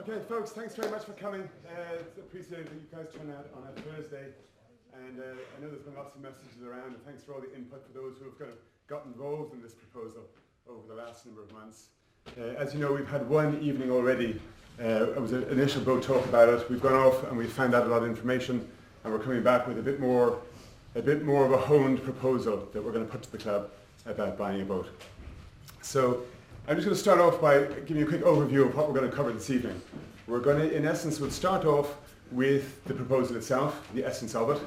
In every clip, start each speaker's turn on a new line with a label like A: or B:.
A: Okay, folks, thanks very much for coming. It's appreciated that you guys turn out on a Thursday. And I know there's been lots of messages around, and thanks for all the input for those who have kind of got involved in this proposal over the last number of months. As you know, we've had one evening already. It was an initial boat talk about it. We've gone off and we've found out a lot of information, and we're coming back with a bit more of a honed proposal that we're going to put to the club about buying a boat. So I'm just going to start off by giving you a quick overview of what we're going to cover this evening. We're going to, in essence, we'll start off with the proposal itself, the essence of it.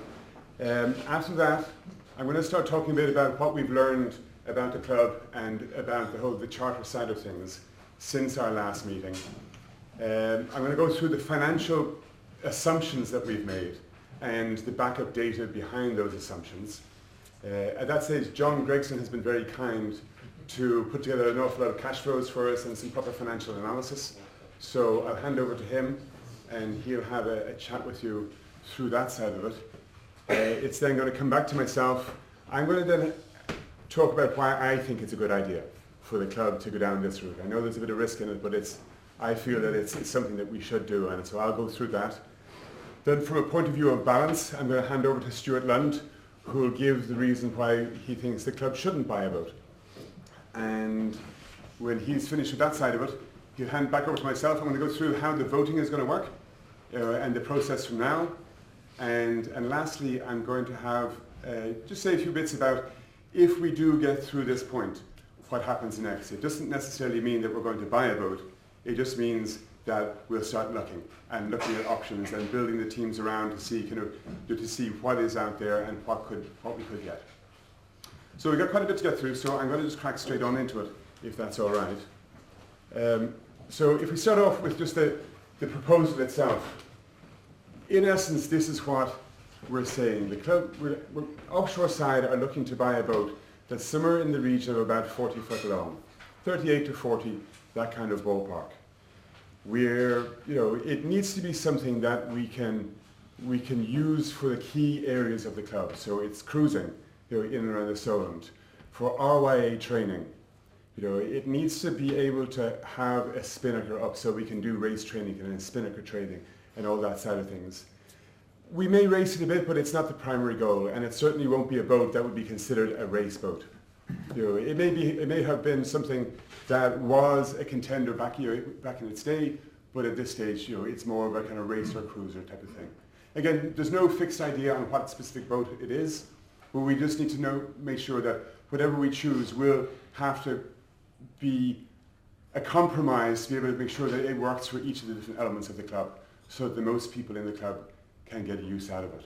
A: After that, I'm going to start talking a bit about what we've learned about the club and about the charter side of things since our last meeting. I'm going to go through the financial assumptions that we've made and the backup data behind those assumptions. At that stage, John Gregson has been very kind to put together an awful lot of cash flows for us and some proper financial analysis. So I'll hand over to him and he'll have a chat with you through that side of it. It's then going to come back to myself. I'm going to then talk about why I think it's a good idea for the club to go down this route. I know there's a bit of risk in it, but I feel that it's something that we should do, and so I'll go through that. Then from a point of view of balance, I'm going to hand over to Stuart Lund, who will give the reason why he thinks the club shouldn't buy a boat. And when he's finished with that side of it, he'll hand back over to myself. I'm going to go through how the voting is going to work and the process from now. And lastly, I'm going to have just say a few bits about if we do get through this point, what happens next. It doesn't necessarily mean that we're going to buy a boat. It just means that we'll start looking at options and building the teams around to see to see what is out there and what we could get. So we've got quite a bit to get through, so I'm going to just crack straight on into it, if that's all right. So if we start off with just the proposal itself, in essence, this is what we're saying. The club, we're offshore side are looking to buy a boat that's somewhere in the region of about 40 foot long, 38 to 40, that kind of ballpark. It needs to be something that we can use for the key areas of the club. So it's cruising, in and around the Solent. For RYA training, it needs to be able to have a spinnaker up so we can do race training and spinnaker training and all that side of things. We may race it a bit, but it's not the primary goal, and it certainly won't be a boat that would be considered a race boat. It may have been something that was a contender back in its day, but at this stage, it's more of a kind of racer cruiser type of thing. Again, there's no fixed idea on what specific boat it is, but we just need to make sure that whatever we choose will have to be a compromise to be able to make sure that it works for each of the different elements of the club, so that the most people in the club can get use out of it.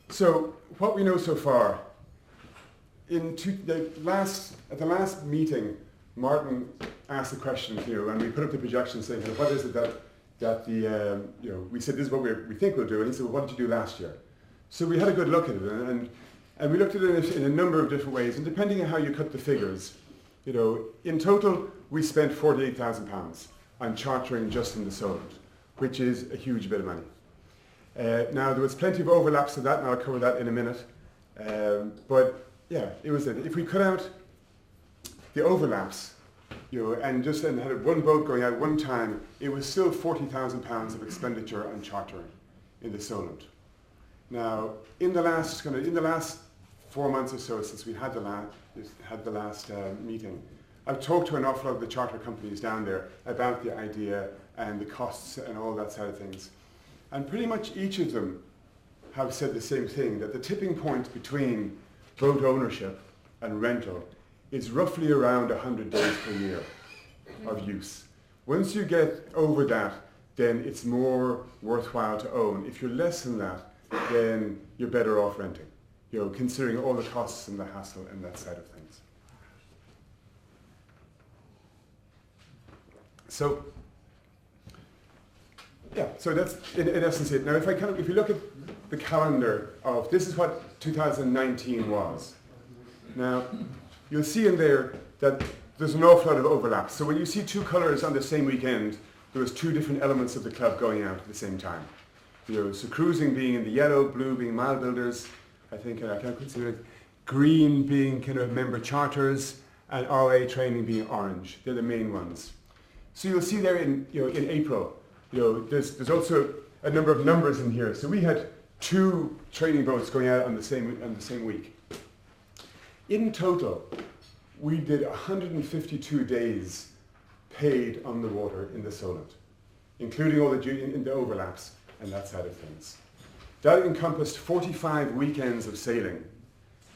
A: So what we know so far, at the last meeting, Martin asked the question, and we put up the projection saying, what is it that we said this is what we think we'll do, and he said, well, what did you do last year? So we had a good look at it, and we looked at it in a number of different ways, and depending on how you cut the figures, in total we spent £48,000 on chartering just in the Solent, which is a huge bit of money. Now there was plenty of overlaps to that, and I'll cover that in a minute. But yeah, it was it. If we cut out the overlaps, and just then had one boat going out one time, it was still £40,000 of expenditure on chartering in the Solent. Now, in the last 4 months or so since we had the last meeting, I've talked to an awful lot of the charter companies down there about the idea and the costs and all that side of things. And pretty much each of them have said the same thing, that the tipping point between boat ownership and rental is roughly around 100 days per year of use. Once you get over that, then it's more worthwhile to own. If you're less than that, then you're better off renting, considering all the costs and the hassle and that side of things. So, yeah, so that's in essence it. Now, if you look at the calendar of, this is what 2019 was. Now, you'll see in there that there's an awful lot of overlap. So when you see two colours on the same weekend, there was two different elements of the club going out at the same time. So cruising being in the yellow, blue being mile builders, I think I can't consider it, green being kind of member charters, and RA training being orange. They're the main ones. So you'll see there in April, there's also a number of numbers in here. So we had 2 training boats going out on the same week. In total, we did 152 days paid on the water in the Solent, including all the overlaps and that side of things. That encompassed 45 weekends of sailing,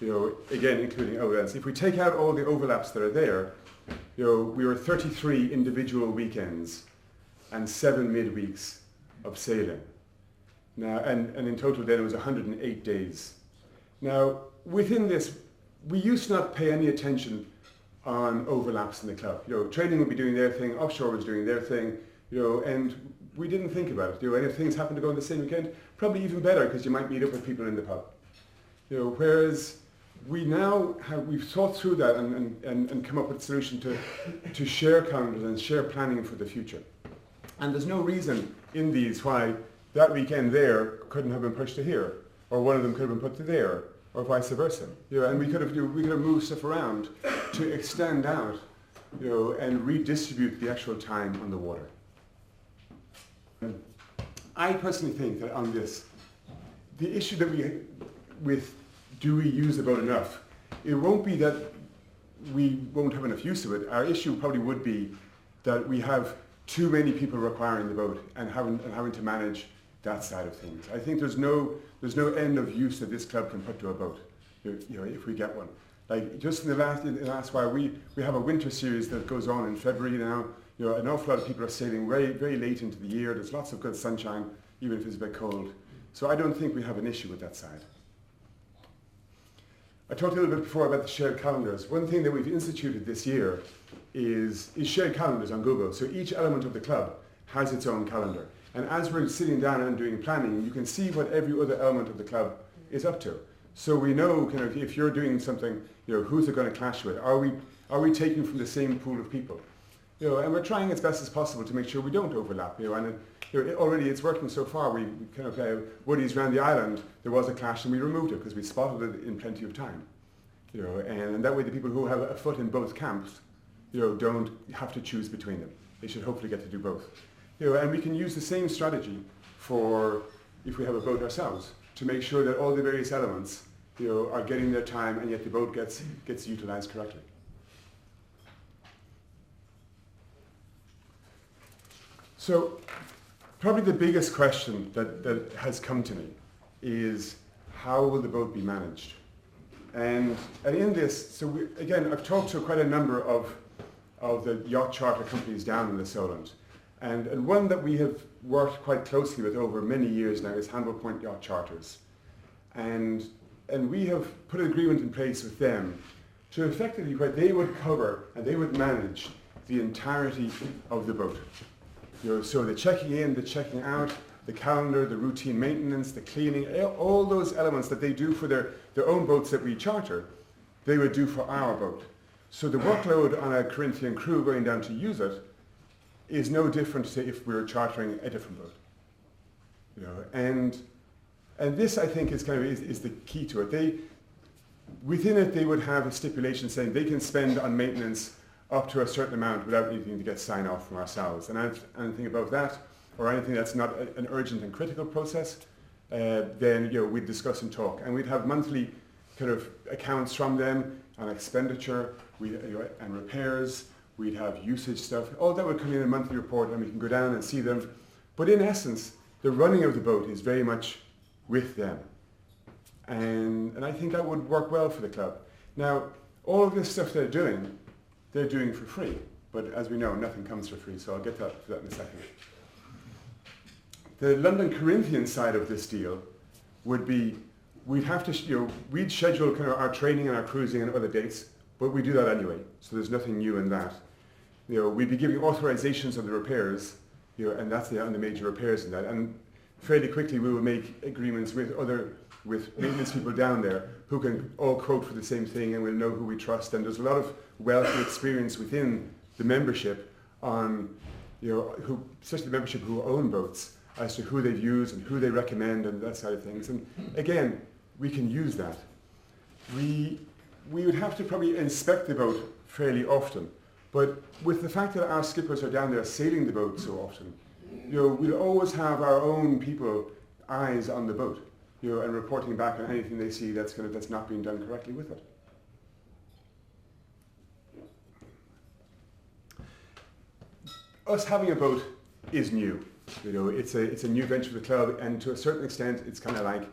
A: again including overlaps. If we take out all the overlaps that are there, we were 33 individual weekends and 7 midweeks of sailing. Now, and in total then it was 108 days. Now, within this, we used to not pay any attention on overlaps in the club. Training would be doing their thing, offshore was doing their thing, and we didn't think about it. And if things happen to go on the same weekend, probably even better because you might meet up with people in the pub. Whereas we've thought through that and come up with a solution to share calendars and share planning for the future. And there's no reason in these why that weekend there couldn't have been pushed to here, or one of them could have been put to there, or vice versa. And we could have moved stuff around to extend out, and redistribute the actual time on the water. I personally think that on this, the issue that do we use the boat enough? It won't be that we won't have enough use of it. Our issue probably would be that we have too many people requiring the boat and having to manage that side of things. I think there's no end of use that this club can put to a boat, if we get one. Like just in the last while, we have a winter series that goes on in February now. An awful lot of people are sailing very, very late into the year. There's lots of good sunshine, even if it's a bit cold. So I don't think we have an issue with that side. I talked a little bit before about the shared calendars. One thing that we've instituted this year is shared calendars on Google. So each element of the club has its own calendar. And as we're sitting down and doing planning, you can see what every other element of the club is up to. So we know kind of if you're doing something, who's it going to clash with? Are we taking from the same pool of people? And we're trying as best as possible to make sure we don't overlap. Already it's working so far. We kind of Woody's around the island. There was a clash and we removed it because we spotted it in plenty of time. And that way the people who have a foot in both camps, don't have to choose between them. They should hopefully get to do both. And we can use the same strategy for if we have a boat ourselves to make sure that all the various elements, are getting their time and yet the boat gets utilized correctly. So probably the biggest question that has come to me is how will the boat be managed? And in this, so again, I've talked to quite a number of the yacht charter companies down in the Solent. And one that we have worked quite closely with over many years now is Handle Point Yacht Charters. And we have put an agreement in place with them to effectively where they would cover and they would manage the entirety of the boat. So the checking in, the checking out, the calendar, the routine maintenance, the cleaning, all those elements that they do for their own boats that we charter, they would do for our boat. So the workload on a Corinthian crew going down to use it is no different to if we were chartering a different boat. And this I think is kind of is the key to it. Within it they would have a stipulation saying they can spend on maintenance up to a certain amount without needing to get sign off from ourselves. And anything above that, or anything that's not an urgent and critical process, then we'd discuss and talk. And we'd have monthly kind of accounts from them on expenditure and repairs. We'd have usage stuff. All that would come in a monthly report and we can go down and see them. But in essence, the running of the boat is very much with them. And I think that would work well for the club. Now, all of this stuff they're doing for free. But as we know, nothing comes for free, so I'll get to that in a second. The London Corinthian side of this deal would be, we'd have to, we'd schedule kind of our training and our cruising and other dates, but we do that anyway, so there's nothing new in that. We'd be giving authorizations on the repairs, and that's on the major repairs in that. And fairly quickly we will make agreements with maintenance people down there who can all quote for the same thing, and we'll know who we trust. And there's a lot of wealth and experience within the membership on, especially the membership who own boats, as to who they've used and who they recommend and that side of things. And again, we can use that. We would have to probably inspect the boat fairly often, But with the fact that our skippers are down there sailing the boat so often, we'll always have our own people eyes on the boat, and reporting back on anything they see that's not being done correctly with it. Us having a boat is new. It's a new venture for the club, and to a certain extent, it's kind of like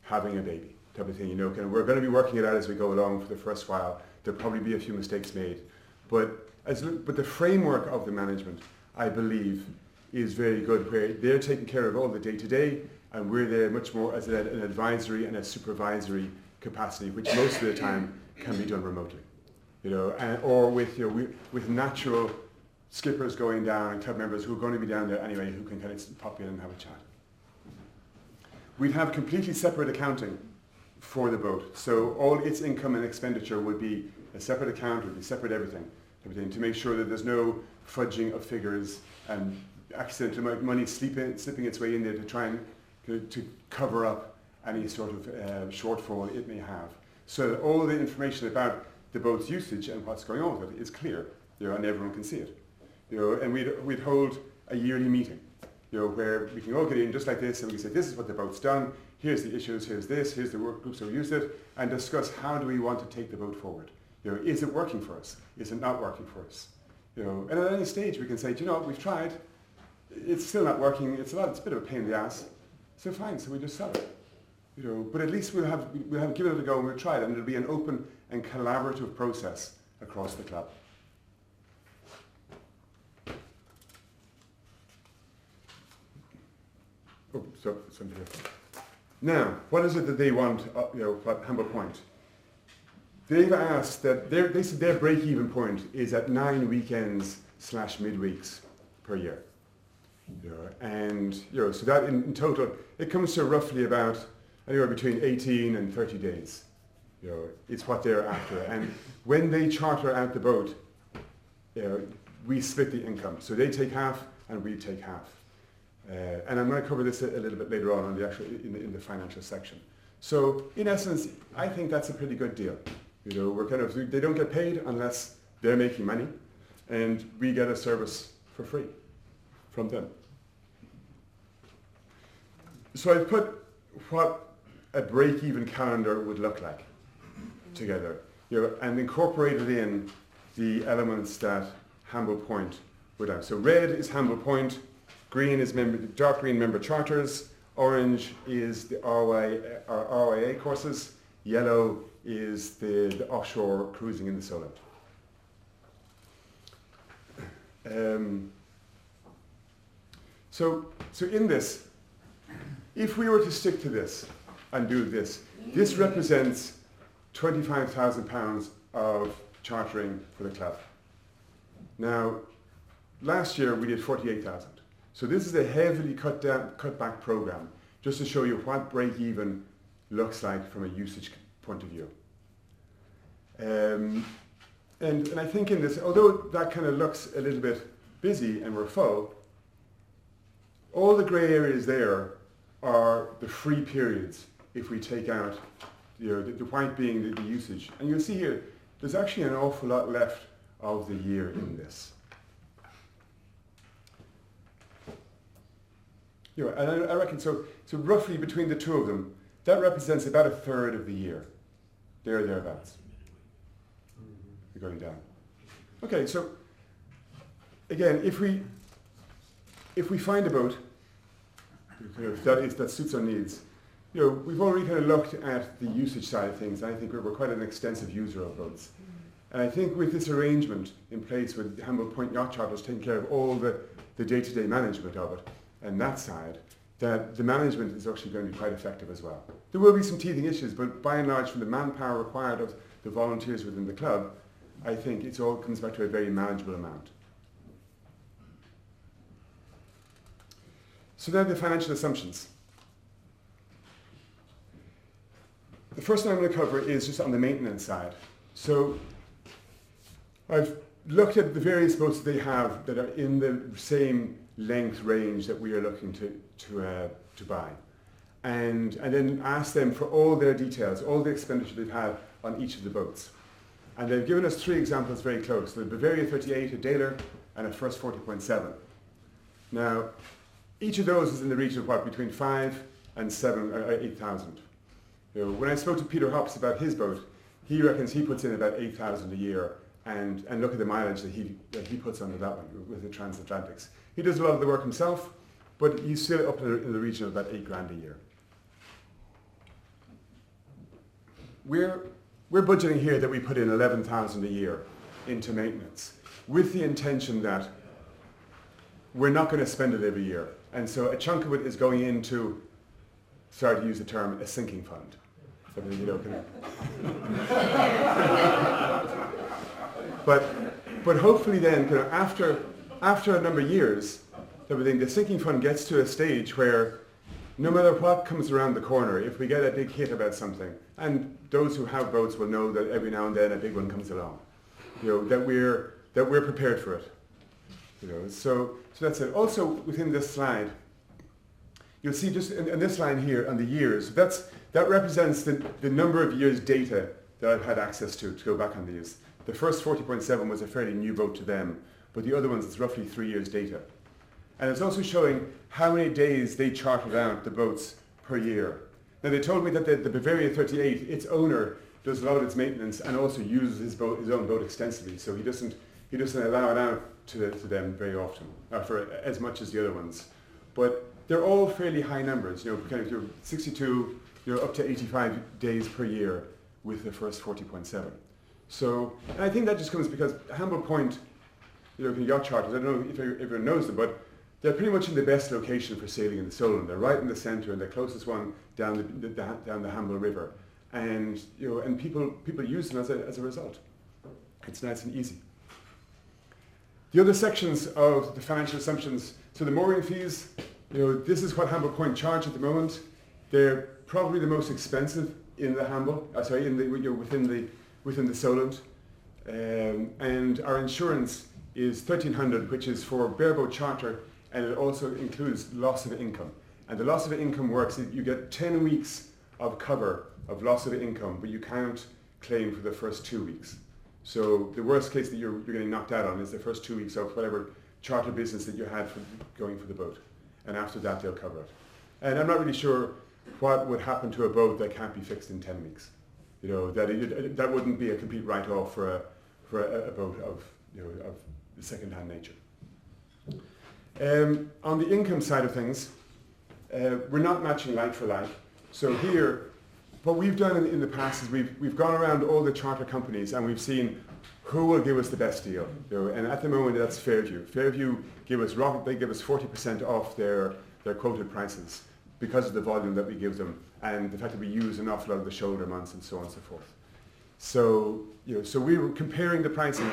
A: having a baby type of thing. We're going to be working it out as we go along for the first while. There'll probably be a few mistakes made, but the framework of the management, I believe, is very good, where they're taking care of all the day-to-day, and we're there much more as an advisory and a supervisory capacity, which most of the time can be done remotely, or with natural skippers going down and club members who are going to be down there anyway, who can kind of pop in and have a chat. We'd have completely separate accounting for the boat, so all its income and expenditure would be a separate account, would be separate everything to make sure that there's no fudging of figures and accidental money slipping its way in there to try and to cover up any sort of shortfall it may have. So that all the information about the boat's usage and what's going on with it is clear, and everyone can see it. And we'd hold a yearly meeting, where we can all get in just like this, and we can say, this is what the boat's done, here's the issues, here's this, here's the work groups who used it, and discuss how do we want to take the boat forward. Is it working for us? Is it not working for us? And at any stage we can say, we've tried, it's still not working, it's a bit of a pain in the ass, so fine, so we just sell it. But at least we'll have given it a go and we'll try it, and it'll be an open and collaborative process across the club. Oh, so something here. Now, what is it that they want, at Humble Point? They've asked that they said their break-even point is at 9 weekends / midweeks per year. So that in total, it comes to roughly about anywhere between 18 and 30 days. It's what they're after. And when they charter out the boat, we split the income. So they take half and we take half. And I'm going to cover this a little bit later on the actual in the financial section. So in essence, I think that's a pretty good deal. They don't get paid unless they're making money, and we get a service for free from them. So I've put what a break-even calendar would look like together, and incorporated in the elements that Humble Point would have. So red is Humble Point, green is dark green member charters, orange is the RYA courses, yellow is the offshore cruising in the Solent. So in this, if we were to stick to this and do this, this represents £25,000 of chartering for the club. Now, last year we did 48,000. So this is a heavily cut back program, just to show you what break-even looks like from a usage point of view. And I think in this, although that kind of looks a little bit busy and we're full, all the grey areas there are the free periods if we take out, the white being the usage. And you'll see here, there's actually an awful lot left of the year in this. And I reckon, so roughly between the two of them, that represents about a third of the year. Thereabouts. You're going down. Okay, so again, if we find a boat that suits our needs, we've already kind of looked at the usage side of things, and I think we're quite an extensive user of boats. And I think with this arrangement in place with Humble Point Yacht Charters taking care of all the day-to-day management of it, and that side, that the management is actually going to be quite effective as well. There will be some teething issues, but by and large, from the manpower required of the volunteers within the club, I think it all comes back to a very manageable amount. So now the financial assumptions. The first thing I'm going to cover is just on the maintenance side. So I've looked at the various boats they have that are in the same length range that we are looking to buy, and then ask them for all their details, all the expenditure they've had on each of the boats. And they've given us 3 examples very close. The Bavaria 38, a Daler, and a First 40.7. Now, each of those is in the region of what, between 5 and 7 or 8,000. You know, when I spoke to Peter Hops about his boat, he reckons he puts in about 8,000 a year, and look at the mileage that he puts under that one with the transatlantics. He does a lot of the work himself, but he's still up in the region of about 8 grand a year. We're budgeting here that we put in 11,000 a year into maintenance, with the intention that we're not going to spend it every year. And so a chunk of it is going into, sorry to use the term, a sinking fund. You know, but hopefully then, kind of after a number of years, the sinking fund gets to a stage where no matter what comes around the corner, if we get a big hit about something, and those who have boats will know that every now and then a big one comes along, you know, that we're prepared for it. You know, so that's it. Also within this slide, you'll see just in this line here on the years, that represents the number of years data that I've had access to go back on these. The First 40.7 was a fairly new boat to them, but the other ones it's roughly 3 years data. And it's also showing how many days they chartered out the boats per year. Now they told me that the Bavaria 38, its owner does a lot of its maintenance and also uses his own boat extensively, so he doesn't allow it out to them very often, for as much as the other ones. But they're all fairly high numbers, you know, kind of you're 62, you're up to 85 days per year with the First 40.7. So, and I think that just comes because Hamble Point, you know, yacht charters, I don't know if everyone knows them, but they're pretty much in the best location for sailing in the Solent. They're right in the centre, and the closest one down the Hamble River, and you know, and people use them as a result. It's nice and easy. The other sections of the financial assumptions. So the mooring fees, you know, this is what Hamble Point charge at the moment. They're probably the most expensive in the Hamble. Within the Solent, and our insurance is $1,300, which is for bareboat charter, and it also includes loss of income. And the loss of income works, you get 10 weeks of cover of loss of income, but you can't claim for the first 2 weeks. So the worst case that you're getting knocked out on is the first 2 weeks of whatever charter business that you had for going for the boat. And after that, they'll cover it. And I'm not really sure what would happen to a boat that can't be fixed in 10 weeks. You know, that wouldn't be a complete write-off for a boat of the second-hand nature. On the income side of things, we're not matching like for like. So here, what we've done in the past is we've gone around all the charter companies and we've seen who will give us the best deal. You know, and at the moment that's Fairview. Fairview give us 40% off their quoted prices because of the volume that we give them, and the fact that we use an awful lot of the shoulder months and so on and so forth. So, you know, so we were comparing the pricing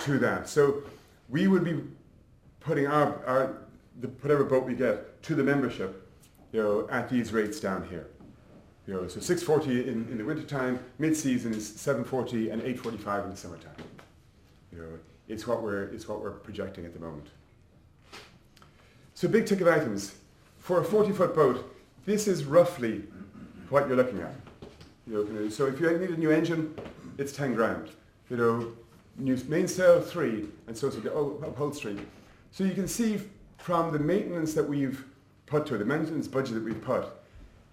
A: to that. So we would be putting whatever boat we get to the membership, you know, at these rates down here. You know, so $640 in the wintertime, mid-season is $740 and $845 in the summertime. You know, it's what we're projecting at the moment. So big ticket items. For a 40-foot boat, this is roughly what you're looking at. You know, so if you need a new engine, it's 10 grand. You know, new mainsail 3, and so upholstery. So you can see from the maintenance that we've put to it, the maintenance budget that we've put,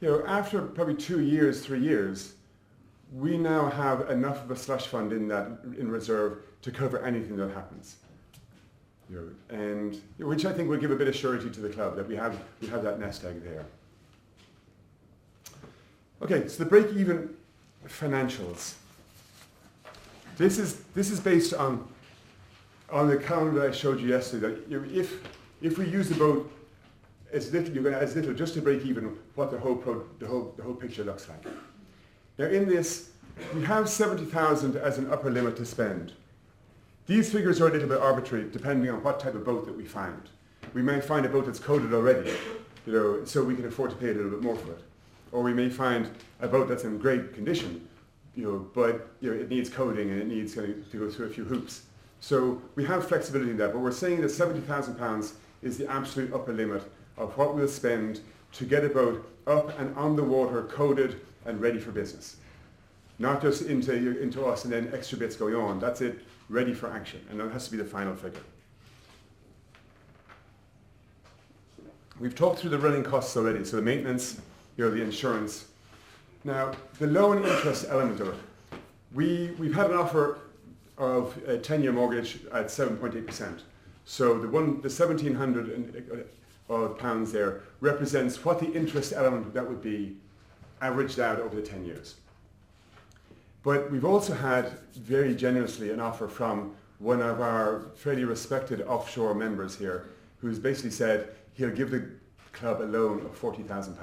A: you know, after probably 2 years, 3 years, we now have enough of a slush fund in reserve to cover anything that happens. You know, and which I think will give a bit of surety to the club that we have that nest egg there. Okay, so the break-even financials. This is based on the calendar that I showed you yesterday. That if we use the boat as little just to break even, what the whole picture looks like. Now in this, we have 70,000 as an upper limit to spend. These figures are a little bit arbitrary depending on what type of boat that we find. We may find a boat that's coded already, you know, so we can afford to pay a little bit more for it. Or we may find a boat that's in great condition, you know, but you know, it needs coding and it needs to go through a few hoops. So we have flexibility in that, but we're saying that £70,000 is the absolute upper limit of what we'll spend to get a boat up and on the water, coded and ready for business. not just into us and then extra bits going on. That's it, ready for action, and that has to be the final figure. We've talked through the running costs already, so the maintenance, the insurance. Now, the loan interest element of it. We've had an offer of a 10-year mortgage at 7.8%. So the £1,700 there represents what the interest element that would be averaged out over the 10 years. But we've also had very generously an offer from one of our fairly respected offshore members here, who's basically said he'll give the club a loan of £40,000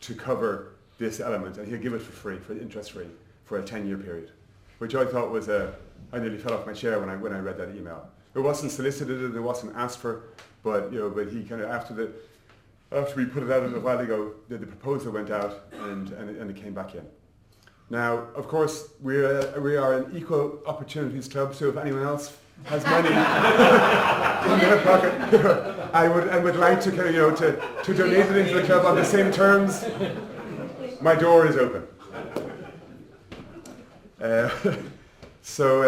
A: to cover this element, and he'll give it for free, for interest free, for a 10-year period, which I thought was I nearly fell off my chair when I read that email. It wasn't solicited and it wasn't asked for, but he kind of after we put it out a little while ago, the proposal went out and it came back in. Now, of course, we are an equal opportunities club, so if anyone else has money in their pocket, I would like to donate it into the club on the same terms. My door is open. So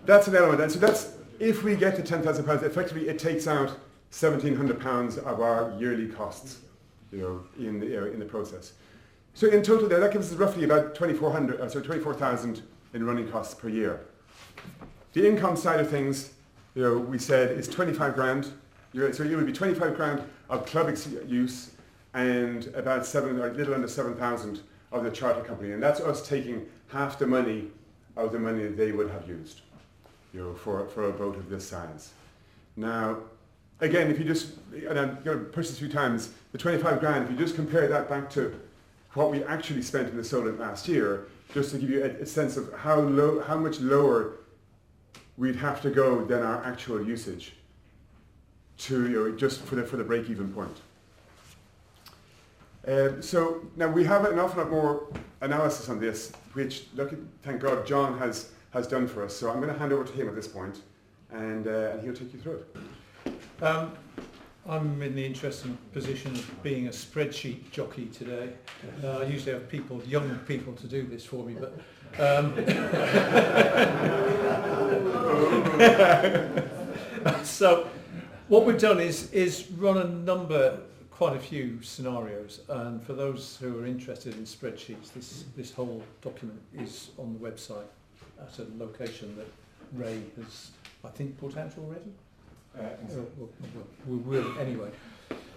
A: that's an element, and so that's if we get to £10,000. Effectively, it takes out £1,700 of our yearly costs, in the process. So in total, that gives us roughly about 24,000 in running costs per year. The income side of things, we said is 25 grand. So it would be 25 grand of club use and about a little under 7,000 of the charter company, and that's us taking half the money of the money that they would have used, for a boat of this size. Now, again, if you just, and I'm going to push this a few times, the 25 grand, if you just compare that back to what we actually spent in the Solent last year, just to give you a sense of how much lower we'd have to go than our actual usage to, just for the break-even point. So now we have an awful lot more analysis on this, which, thank God, John has done for us. So I'm going to hand over to him at this point, and he'll take you through it.
B: I'm in the interesting position of being a spreadsheet jockey today. I usually have young people to do this for me, but so what we've done is run quite a few scenarios, and for those who are interested in spreadsheets, this whole document is on the website at a location that Ray has, I think, put out already. We will anyway.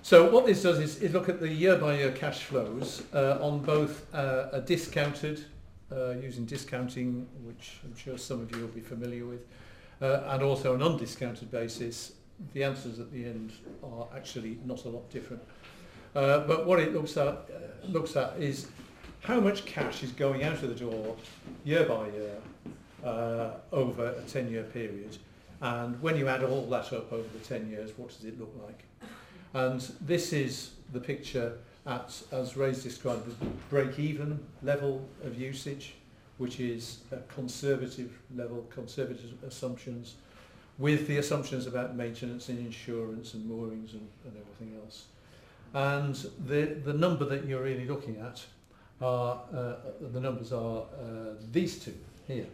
B: So what this does is look at the year-by-year cash flows on both a discounted, using discounting, which I'm sure some of you will be familiar with, and also an undiscounted basis. The answers at the end are actually not a lot different. But what it looks at is how much cash is going out of the door year by year over a 10-year period. And when you add all that up over the 10 years, what does it look like? And this is the picture at, as Ray's described, the break-even level of usage, which is a conservative level, conservative assumptions, with the assumptions about maintenance and insurance and moorings and everything else. And the number that you're really looking at are, the numbers are these two here,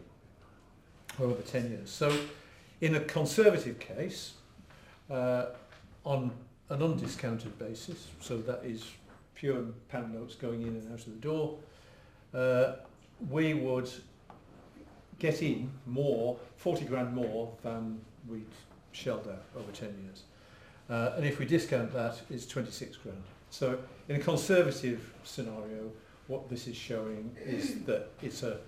B: over 10 years. So in a conservative case, on an undiscounted basis, so that is pure pound notes going in and out of the door, we would get in more, 40 grand more than we'd shelled out over 10 years. And if we discount that, it's 26 grand. So in a conservative scenario, what this is showing is that it's a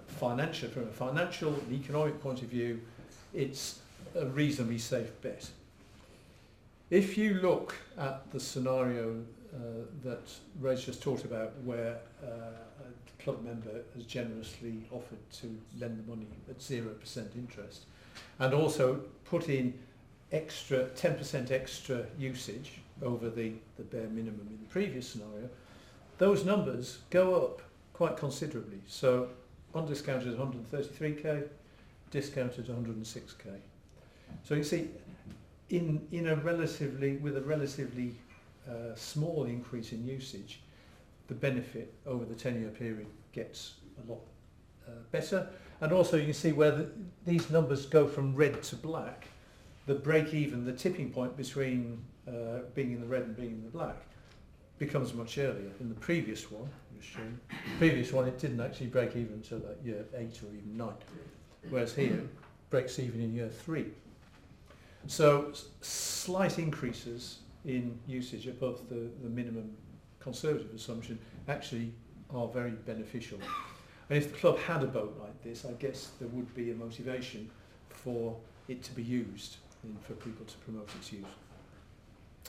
B: financial, from a financial and economic point of view, it's a reasonably safe bet. If you look at the scenario that Ray's just talked about, where a club member has generously offered to lend the money at 0% interest, and also put in extra 10% extra usage over the bare minimum in the previous scenario, those numbers go up quite considerably. So undiscounted 133k, discounted 106k. So you see, with a relatively small increase in usage, the benefit over the 10-year period gets a lot better. And also you can see where these numbers go from red to black. The break even, the tipping point between being in the red and being in the black becomes much earlier. In the previous one, it didn't actually break even until like year 8 or even 9, whereas here it breaks even in year 3. So slight increases in usage above the minimum conservative assumption actually are very beneficial. And if the club had a boat like this, I guess there would be a motivation for it to be used and for people to promote its use.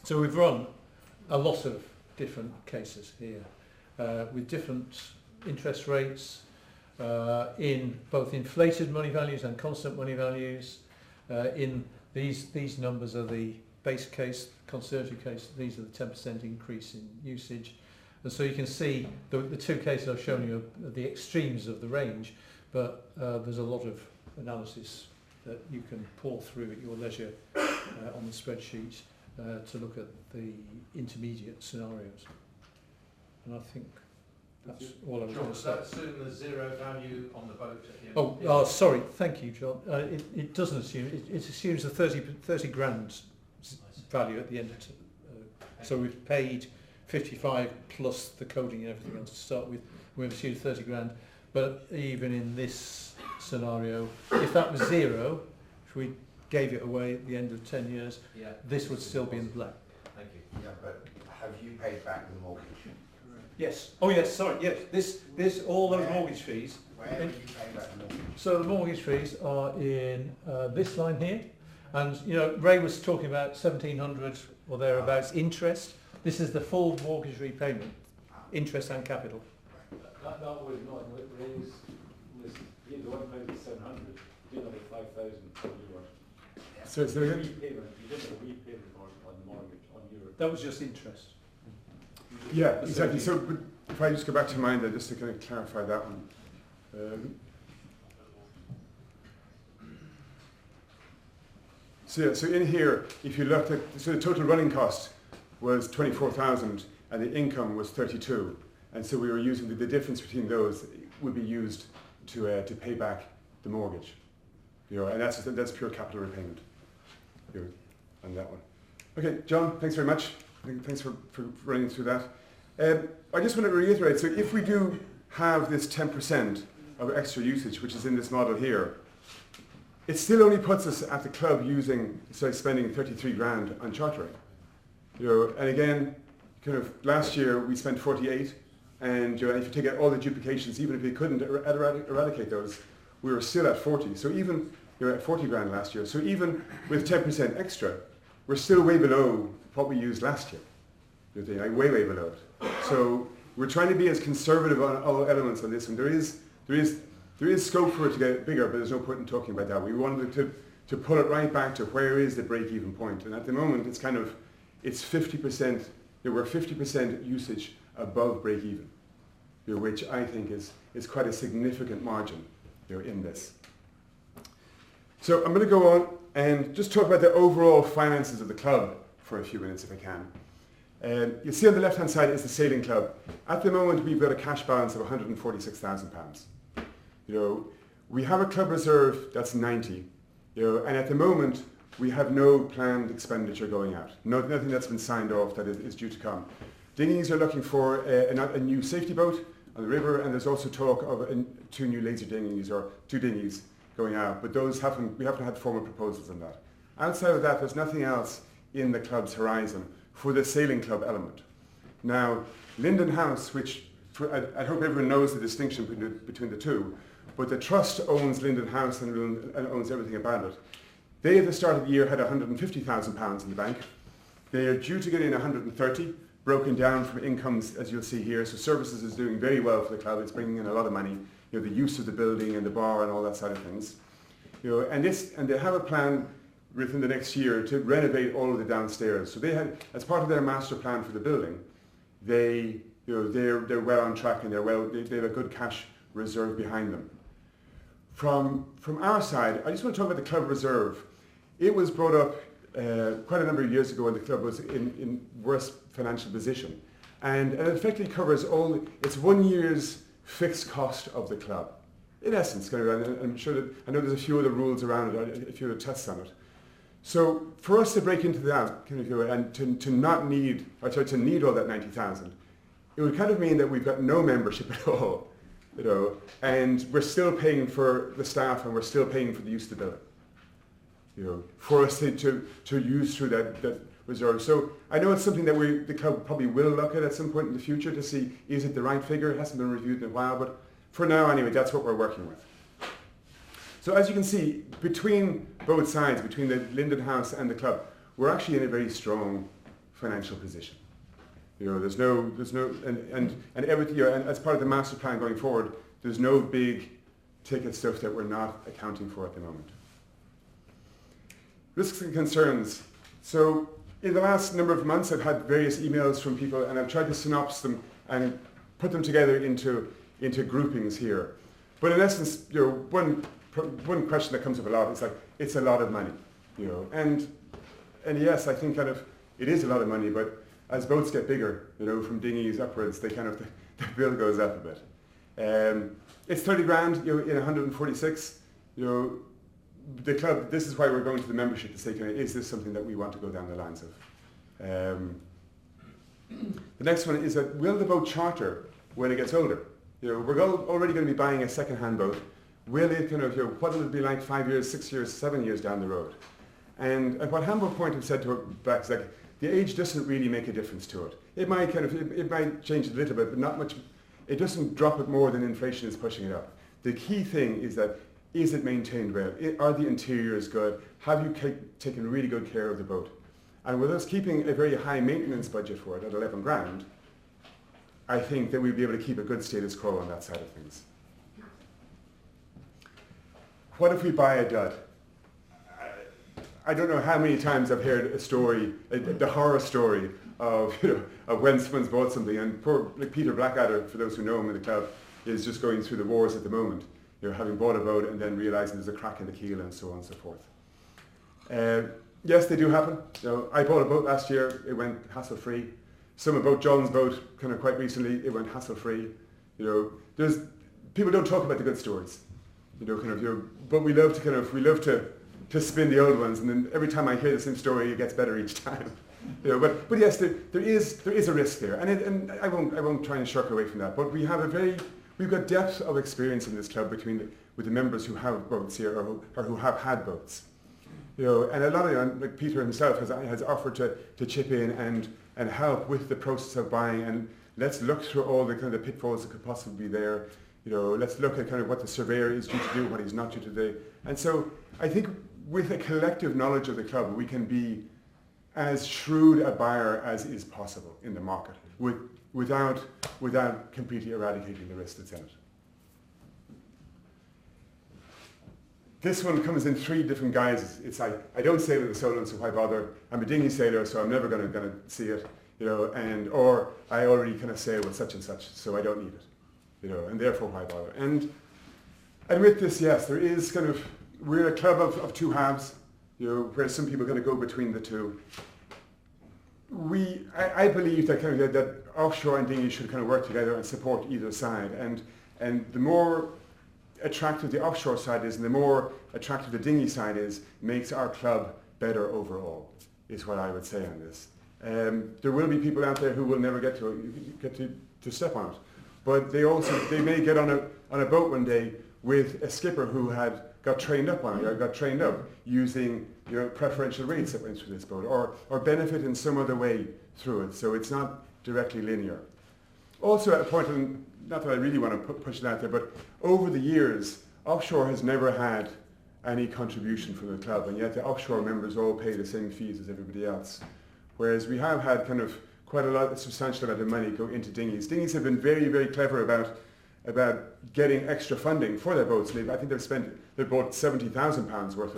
B: So we've run a lot of different cases here with different interest rates in both inflated money values and constant money values. In these numbers are the base case, conservative case. These are the 10% increase in usage. And so you can see the two cases I've shown you are the extremes of the range, but there's a lot of analysis that you can pour through at your leisure on the spreadsheet to look at the intermediate scenarios. And I think that's all I was going to say.
C: Does that assume the zero value on the boat at the end?
B: Oh, sorry, thank you, John. It doesn't assume, it assumes the 30 grand value at the end of so we've paid 55 plus the coding and everything else to start with. We've assumed 30 grand, but even in this scenario, if that was zero, if we gave it away at the end of 10 years, this would still be in the black.
C: Thank you.
D: Yeah, but have you paid back the mortgage?
B: Yes. Oh yes, sorry, yes. This all those mortgage fees.
D: Where have you paid back the mortgage?
B: So the mortgage fees are in this line here. And you know, Ray was talking about 1,700 or thereabouts interest. This is the full mortgage repayment, interest and capital.
E: That was not raised. The one payment is 700. You did like 5,000 euros.
A: So
E: You didn't have a repayment on the mortgage on euro.
B: That was just interest.
A: yeah, exactly. So but if I just go back to mine then, just to kind of clarify that one. So in here, if you looked at, so the total running cost was 24,000 and the income was 32. And so we were using the difference between those would be used to pay back the mortgage. You know, and that's pure capital repayment. You know, on that one. Okay, John, thanks very much. Thanks for running through that. I just want to reiterate, so if we do have this 10% of extra usage, which is in this model here, it still only puts us at the club spending 33 grand on chartering. You know, and again, kind of last year we spent 48, and you know, if you take out all the duplications, even if we couldn't eradicate those, we were still at 40. So even at 40 grand last year. So even with 10% extra, we're still way below what we used last year. You know, way below it. So we're trying to be as conservative on all elements on this, and there is scope for it to get bigger, but there's no point in talking about that. We wanted to pull it right back to where is the break-even point, and at the moment it's 50%. We're 50% usage above break-even, which I think is quite a significant margin, in this. So I'm going to go on and just talk about the overall finances of the club for a few minutes, if I can. You see on the left-hand side is the sailing club. At the moment, we've got a cash balance of £146,000. We have a club reserve that's 90, and at the moment we have no planned expenditure going out. Nothing that's been signed off that is due to come. Dinghies are looking for a new safety boat on the river, and there's also talk of 2 new laser dinghies or 2 dinghies going out, but we haven't had formal proposals on that. Outside of that, there's nothing else in the club's horizon for the sailing club element. Now, Linden House, which I hope everyone knows the distinction between the two, but the trust owns Linden House and owns everything about it. They at the start of the year had £150,000 in the bank. They are due to get in 130, broken down from incomes, as you'll see here. So services is doing very well for the club. It's bringing in a lot of money. The use of the building and the bar and all that side of things. And they have a plan within the next year to renovate all of the downstairs. So they had, as part of their master plan for the building, they're well on track, and they have a good cash reserve behind them. From our side, I just want to talk about the club reserve. It was brought up quite a number of years ago when the club was in worse financial position. And it effectively covers it's 1 year's fixed cost of the club. In essence, kind of, and I'm sure that, I know there's a few other rules around it, a few other tests on it. So for us to break into that, kind of, and to not need, or sorry, to need all that 90,000, it would kind of mean that we've got no membership at all, you know, and we're still paying for the staff and we're still paying for the use of the building, you know, for us to use through that reserve. So I know it's something that the club probably will look at some point in the future to see, is it the right figure? It hasn't been reviewed in a while, but for now anyway, that's what we're working with. So as you can see, between both sides, between the Linden House and the club, we're actually in a very strong financial position. You know, there's no, and everything, you know, and as part of the master plan going forward, there's no big ticket stuff that we're not accounting for at the moment. Risks and concerns. So in the last number of months, I've had various emails from people, and I've tried to synopsis them and put them together into groupings here. But in essence, you know, one question that comes up a lot is like, it's a lot of money, you know, and yes, I think kind of it is a lot of money, but as boats get bigger, you know, from dinghies upwards, the bill goes up a bit. It's 30 grand, you know, in 146, you know, the club, this is why we're going to the membership to say, is this something that we want to go down the lines of? The next one is that will the boat charter when it gets older? You know, we're already going to be buying a second-hand boat. Will it kind of, you know, what will it be like 5 years, 6 years, 7 years down the road? And what Hamburg Point have said to it back is like, the age doesn't really make a difference to it. It might kind of, it might change a little bit, but not much. It doesn't drop it more than inflation is pushing it up. The key thing is that, is it maintained well? Are the interiors good? Have you taken really good care of the boat? And with us keeping a very high maintenance budget for it at 11 grand, I think that we'll be able to keep a good status quo on that side of things. What if we buy a dud? I don't know how many times I've heard a story, the horror story of, you know, of when someone's bought something, and poor like Peter Blackadder, for those who know him in the club, is just going through the wars at the moment, you know, having bought a boat and then realising there's a crack in the keel and so on and so forth. Yes, they do happen. You know, I bought a boat last year, it went hassle-free. Someone bought John's boat kind of quite recently, it went hassle-free. You know, people don't talk about the good stories, you know, kind of, you know, but we love to spin the old ones, and then every time I hear the same story, it gets better each time. You know, but yes, there is a risk there, and I won't try and shirk away from that. But we've got depth of experience in this club with the members who have boats here or who have had boats. You know, and a lot of them, like Peter himself has offered to chip in and help with the process of buying, and let's look through all the kind of pitfalls that could possibly be there. You know, let's look at kind of what the surveyor is due to do, what he's not due to do. And so I think with a collective knowledge of the club, we can be as shrewd a buyer as is possible in the market without completely eradicating the risk that's in it. This one comes in 3 different guises. It's like, I don't sail with a Solon, so why bother? I'm a dinghy sailor, so I'm never going to see it, you know, or I already kind of sail with such and such, so I don't need it, you know, and therefore why bother? And with this, yes, there is kind of, we're a club of 2 halves, you know, where some people are going to go between the two. I believe that kind of that offshore and dinghy should kind of work together and support either side, and the more attractive the offshore side is and the more attractive the dinghy side is, makes our club better overall, is what I would say on this. There will be people out there who will never get to step on it, but they may get on a boat one day with a skipper who had got trained up on it, or got trained up using, you know, preferential rates that went through this boat, or benefit in some other way through it, so it's not directly linear. Also at a point, and not that I really want to push it out there, but over the years, offshore has never had any contribution from the club, and yet the offshore members all pay the same fees as everybody else. Whereas we have had kind of quite a substantial amount of money go into dinghies. Dinghies have been very, very clever about getting extra funding for their boats. I think they've bought £70,000 worth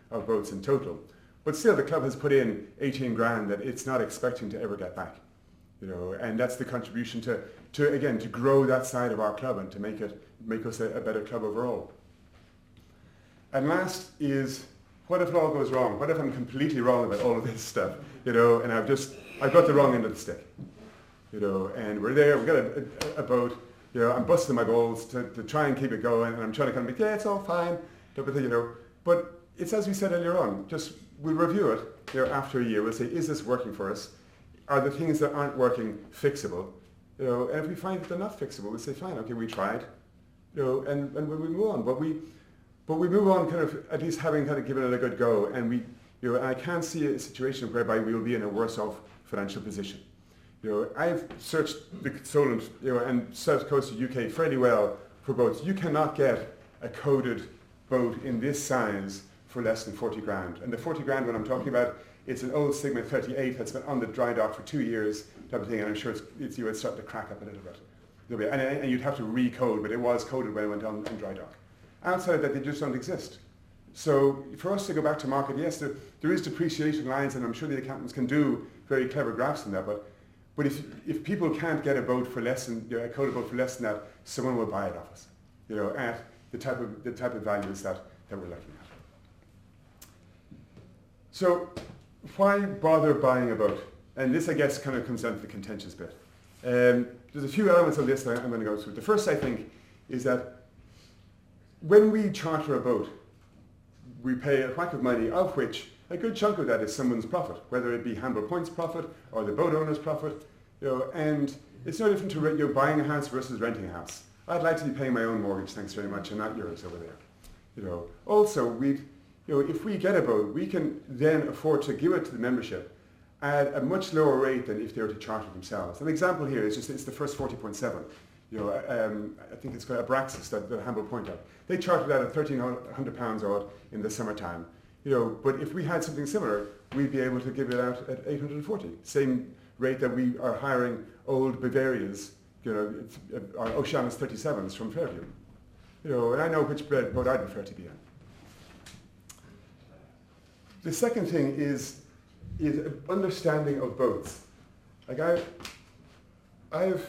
A: of boats in total. But still, the club has put in 18 grand that it's not expecting to ever get back. You know, and that's the contribution to grow that side of our club and to make us a better club overall. And last is, what if it all goes wrong? What if I'm completely wrong about all of this stuff? You know, and I've got the wrong end of the stick. you know, and we're there, we've got a boat, you know, I'm busting my balls to try and keep it going, and I'm trying to kind of be, yeah, it's all fine, type of thing, you know, but it's as we said earlier on, just we'll review it, you know, after a year, we'll say, is this working for us? Are the things that aren't working fixable? You know, and if we find that they're not fixable, we'll say, fine, okay, we tried, you know, and we move on, but we move on kind of at least having kind of given it a good go, and we, you know, and I can't see a situation whereby we will be in a worse off financial position. You know, I've searched the Solent, you know, and south coast of UK fairly well for boats. You cannot get a coded boat in this size for less than 40 grand. And the 40 grand when I'm talking about, it's an old Sigma 38 that's been on the dry dock for 2 years, type of thing, and I'm sure it's you would start to crack up a little bit. And you'd have to recode, but it was coded when it went on dry dock. Outside of that, they just don't exist. So for us to go back to market, yes, there is depreciation lines, and I'm sure the accountants can do very clever graphs on that, but if people can't get a boat for less than, you know, a coded boat for less than that, someone will buy it off us, you know, at the type of values that we're looking at. So why bother buying a boat? And this, I guess, kind of comes down to the contentious bit. There's a few elements of this that I'm going to go through. The first, I think, is that when we charter a boat, we pay a whack of money, of which a good chunk of that is someone's profit, whether it be Hamble Point's profit or the boat owner's profit, you know, and it's no different to, you know, buying a house versus renting a house. I'd like to be paying my own mortgage, thanks very much, and not yours over there. You know, also, you know, if we get a boat, we can then afford to give it to the membership at a much lower rate than if they were to charter themselves. An example here is just, it's the first 40.7. You know, I think it's called Abraxas that Hamble Point out. They chartered out at £1,300 odd in the summertime. You know, but if we had something similar, we'd be able to give it out at 840. Same rate that we are hiring old Bavarias, you know, our Oceanus 37s from Fairview. You know, and I know which boat I'd prefer to be in. The second thing is understanding of boats. Like I've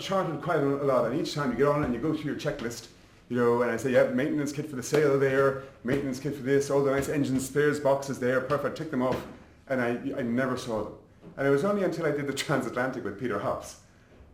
A: chartered quite a lot, and each time you get on and you go through your checklist, you know, and I say, yeah, maintenance kit for the sail there, maintenance kit for this, all the nice engine spares boxes there, perfect, tick them off, and I never saw them. And it was only until I did the transatlantic with Peter Hops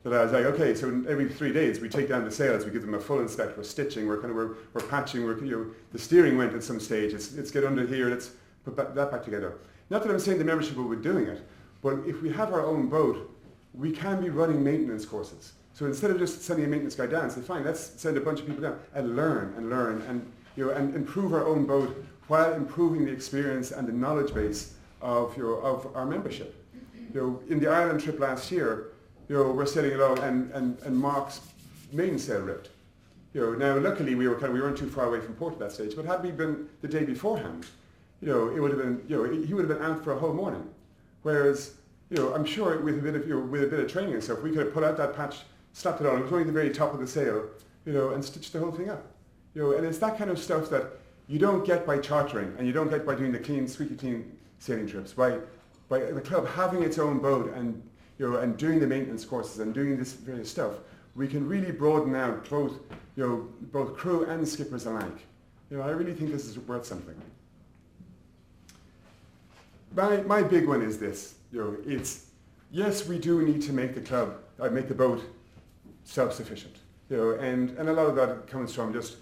A: that I was like, okay, so every 3 days we take down the sails, we give them a full inspect, we're stitching, we're patching, you know, the steering went at some stage, let's get under here, let's put that back together. Not that I'm saying the membership will be doing it, but if we have our own boat, we can be running maintenance courses. So instead of just sending a maintenance guy down, say, fine, let's send a bunch of people down and learn, and you know, and improve our own boat while improving the experience and the knowledge base of our membership. You know, in the Ireland trip last year, you know, we're sailing along and Mark's mainsail ripped. You know, now luckily we weren't too far away from port at that stage, but had we been the day beforehand, you know, it would have been, you know, he would have been out for a whole morning. Whereas, you know, I'm sure with a bit of training and stuff, we could have put out that patch, slapped it on. It was only the very top of the sail, you know, and stitched the whole thing up. You know, and it's that kind of stuff that you don't get by chartering, and you don't get by doing the clean, squeaky clean sailing trips. By the club having its own boat and, you know, and doing the maintenance courses and doing this various stuff, we can really broaden out both crew and skippers alike. You know, I really think this is worth something. My big one is this. You know, it's, yes, we do need to make the boat self-sufficient. You know, and a lot of that comes from just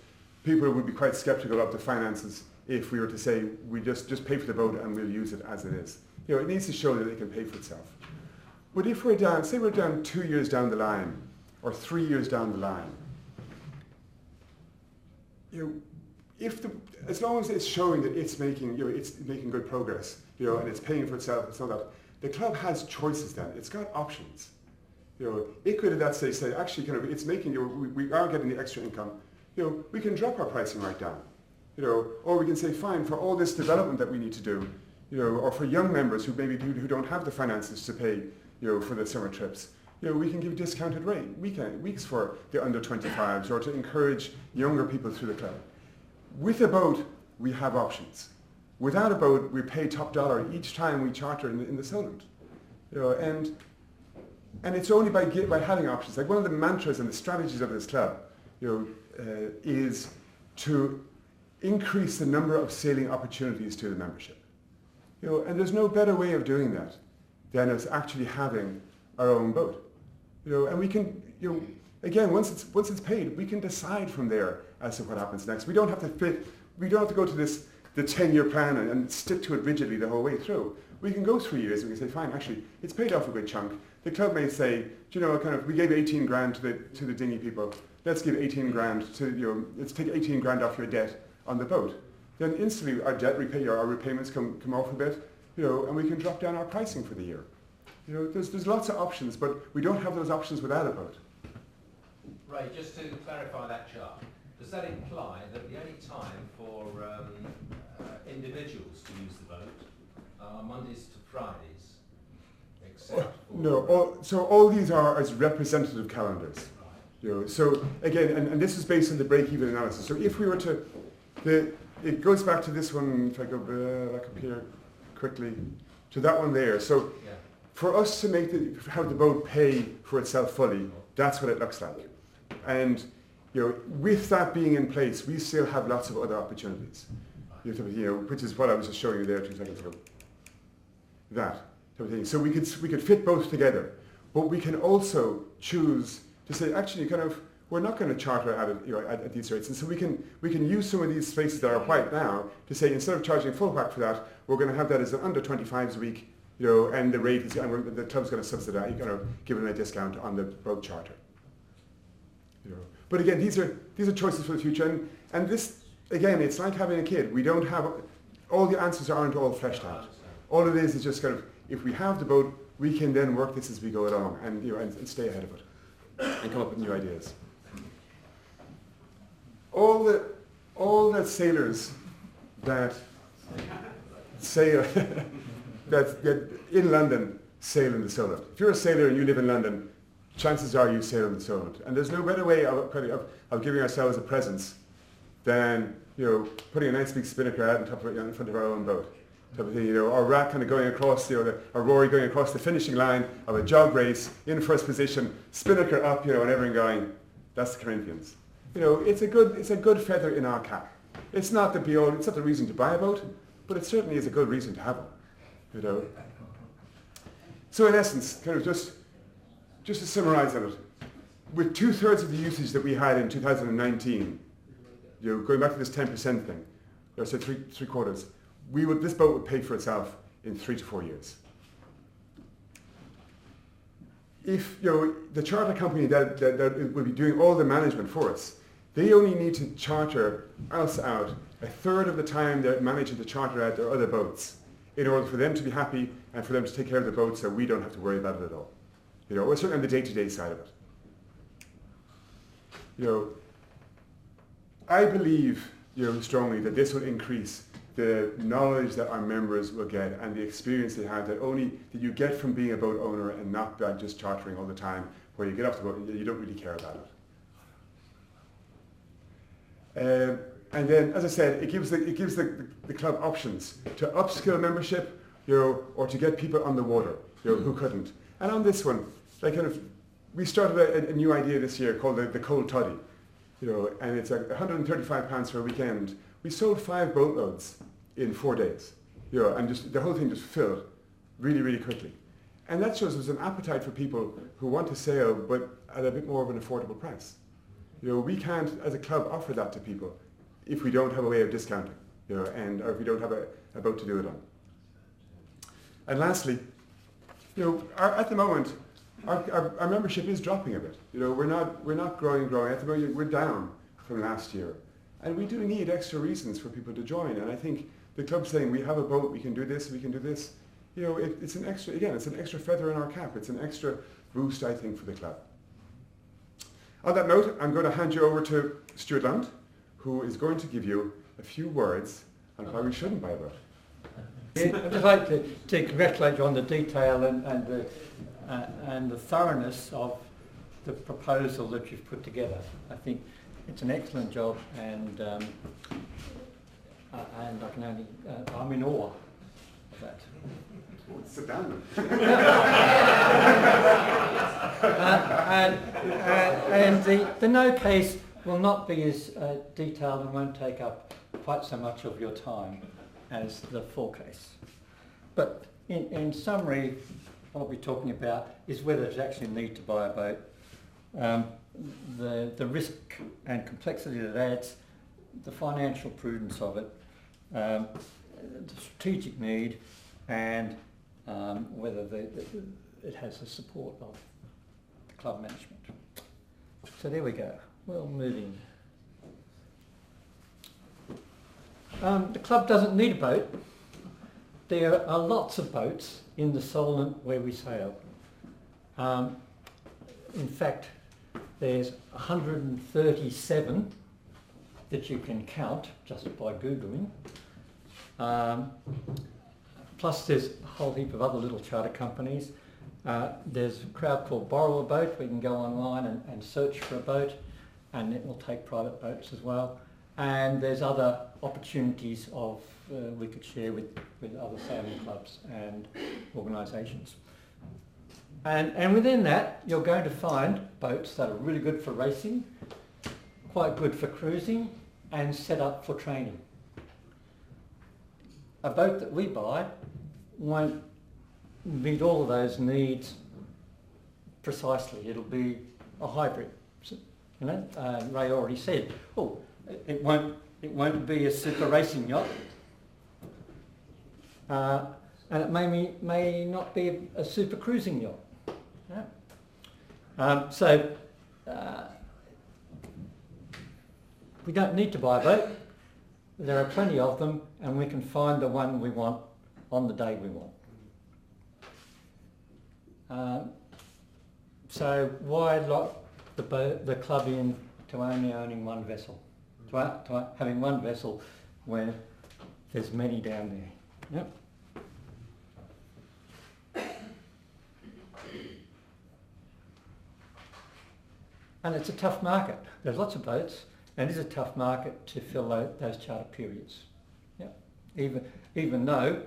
A: people would be quite skeptical of the finances if we were to say we just pay for the boat and we'll use it as it is. You know, it needs to show that it can pay for itself. But if we're down, say we're down 2 years down the line or 3 years down the line, you know, as long as it's showing that it's making good progress, you know, and it's paying for itself and so that, the club has choices then. It's got options. You know, it could at that stage say, actually, kind of, it's making, you know, we are getting the extra income. You know, we can drop our pricing right down. You know, or we can say, fine, for all this development that we need to do, you know, or for young members who maybe who don't have the finances to pay, you know, for the summer trips, you know, we can give discounted weeks for the under 25s, or to encourage younger people through the club. With a boat, we have options. Without a boat, we pay top dollar each time we charter in the Solent. You know, and it's only by having options. Like one of the mantras and the strategies of this club, you know, is to increase the number of sailing opportunities to the membership. You know, and there's no better way of doing that than us actually having our own boat. And we can, again, once it's paid, we can decide from there as to what happens next. We don't have to go to the 10-year plan and stick to it rigidly the whole way through. We can go 3 years and we can say, fine, actually, it's paid off a good chunk. The club may say, we gave 18 grand to the dinghy people. Let's give 18 grand to, let's take 18 grand off your debt on the boat. Then instantly our repayments come off a bit, and we can drop down our pricing for the year. There's lots of options, but we don't have those options without a boat.
C: Ray, just to clarify that chart, does that imply that the only time for individuals to use the boat are Mondays to Fridays, except for...
A: No, so all these are as representative calendars. So again, and this is based on the break-even analysis. So if we were to, it goes back to this one, if I go back up here quickly, to that one there. So
C: Yeah.
A: for us to have the boat pay for itself fully, that's what it looks like. And with that being in place, we still have lots of other opportunities. Which is what I was just showing you there 2 seconds ago. That type of thing. So we could fit both together, but we can also choose to say, actually, we're not going to charter at these rates, and so we can use some of these spaces that are white now to say, instead of charging full whack for that, we're going to have that as an under 25s a week, and the rate is, and the club's going to subsidise, give them a discount on the boat charter. But again, these are choices for the future, and this, again, it's like having a kid. We don't have all the answers aren't all fleshed out. All it is just if we have the boat, we can then work this as we go along, and and stay ahead of it, and come up with new ideas. All the sailors that sail that in London sail in the Solent. If you're a sailor and you live in London, chances are you sail in the Solent. And there's no better way of giving ourselves a presence than putting a nice big spinnaker out in front of our own boat. Type of thing, or Rat going across, or Rory going across the finishing line of a jog race in first position, spinnaker up, and everyone going, that's the Corinthians. It's a good feather in our cap. It's not the be-all, it's not the reason to buy a boat, but it certainly is a good reason to have one. So in essence, just to summarise on it, with 2/3 of the usage that we had in 2019, going back to this 10% thing, or say three quarters, this boat would pay for itself in 3 to 4 years. If the charter company that will be doing all the management for us, they only need to charter us out 1/3 of the time they're managing to charter out their other boats, in order for them to be happy and for them to take care of the boats, so we don't have to worry about it at all. Or certainly on the day-to-day side of it. I believe strongly that this will increase the knowledge that our members will get and the experience they have that you get from being a boat owner and not by just chartering all the time, where you get off the boat and you don't really care about it. And then, as I said, it gives the club options to upskill membership, or to get people on the water, who couldn't. And on this one, we started a new idea this year called the Cold Toddy, and it's £135 for a weekend. We sold 5 boatloads in 4 days, and the whole thing just filled really, really quickly. And that shows there's an appetite for people who want to sail, but at a bit more of an affordable price. We can't, as a club, offer that to people if we don't have a way of discounting, or if we don't have a boat to do it on. And lastly, at the moment, our membership is dropping a bit. We're not growing. At the moment, we're down from last year. And we do need extra reasons for people to join. And I think the club saying, we have a boat, we can do this, it's an extra feather in our cap. It's an extra boost, I think, for the club. On that note, I'm going to hand you over to Stuart Lund, who is going to give you a few words on why we shouldn't buy a boat.
F: I'd just like to congratulate you on the detail and the thoroughness of the proposal that you've put together. I think it's an excellent job, and I can only I'm in awe of that.
A: Sit down.
F: And the no case will not be as detailed and won't take up quite so much of your time as the full case. But in summary, what we're talking about is whether there's actually a need to buy a boat. The risk and complexity that adds, the financial prudence of it, the strategic need, and whether it has the support of the club management. So there we go. Well, moving. The club doesn't need a boat. There are lots of boats in the Solent where we sail. In fact, there's 137 that you can count just by Googling. Plus there's a whole heap of other little charter companies. There's a crowd called Borrow a Boat, where you can go online and search for a boat, and it will take private boats as well. And there's other opportunities of we could share with other sailing clubs and organisations. And within that, you're going to find boats that are really good for racing, quite good for cruising, and set up for training. A boat that we buy won't meet all of those needs precisely. It'll be a hybrid. You know, Ray already said, oh, it won't be a super racing yacht, and it may not be a super cruising yacht. Yeah. We don't need to buy a boat. There are plenty of them, and we can find the one we want on the day we want. So why lock the club in to only owning one vessel? To having one vessel where there's many down there. Yep. And it's a tough market. There's lots of boats, and it is a tough market to fill those charter periods. Yep. Even though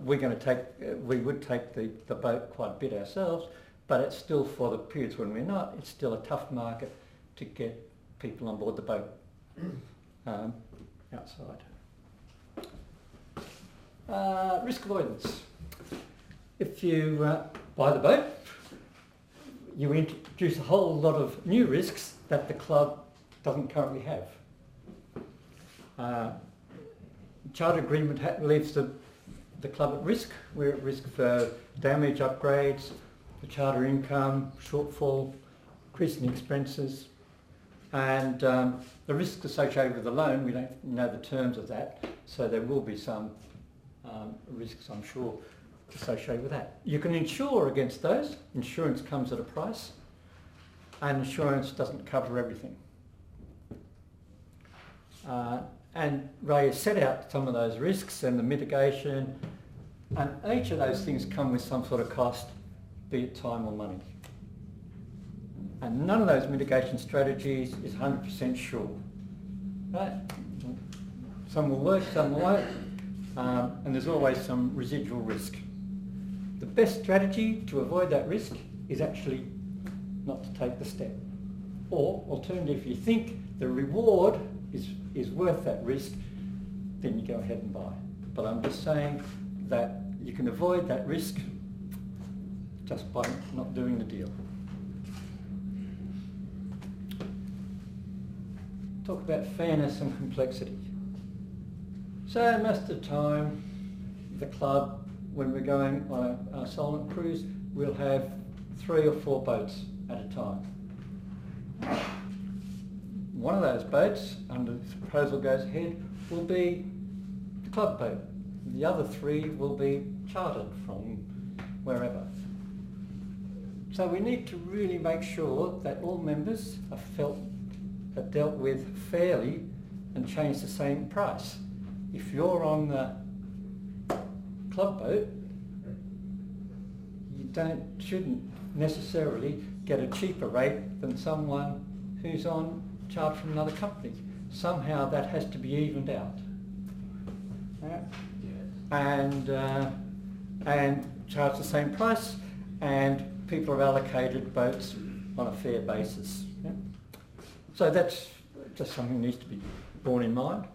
F: we would take the boat quite a bit ourselves, but it's still, for the periods when we're not, it's still a tough market to get people on board the boat outside. Risk avoidance. If you buy the boat, you introduce a whole lot of new risks that the club doesn't currently have. Charter agreement leaves the club at risk. We're at risk for damage, upgrades, the charter income, shortfall, increasing expenses, and the risks associated with the loan, we don't know the terms of that, so there will be some risks, I'm sure, associated with that. You can insure against those. Insurance comes at a price, and insurance doesn't cover everything. And Ray has set out some of those risks and the mitigation, and each of those things come with some sort of cost, be it time or money. And none of those mitigation strategies is 100% sure. Right? Some will work, some won't, and there's always some residual risk. The best strategy to avoid that risk is actually not to take the step. Or, alternatively, if you think the reward is worth that risk, then you go ahead and buy. But I'm just saying that you can avoid that risk just by not doing the deal. Talk about fairness and complexity. So most of the time, the club, when we're going on a Solent cruise, we'll have 3 or 4 boats at a time. One of those boats, under the proposal goes ahead, will be the club boat. The other 3 will be chartered from wherever. So we need to really make sure that all members are dealt with fairly and change the same price. If you're on the club boat, you shouldn't necessarily get a cheaper rate than someone who's on charge from another company. Somehow that has to be evened out. Yeah. And charge the same price, and people are allocated boats on a fair basis. Yeah? So that's just something that needs to be borne in mind.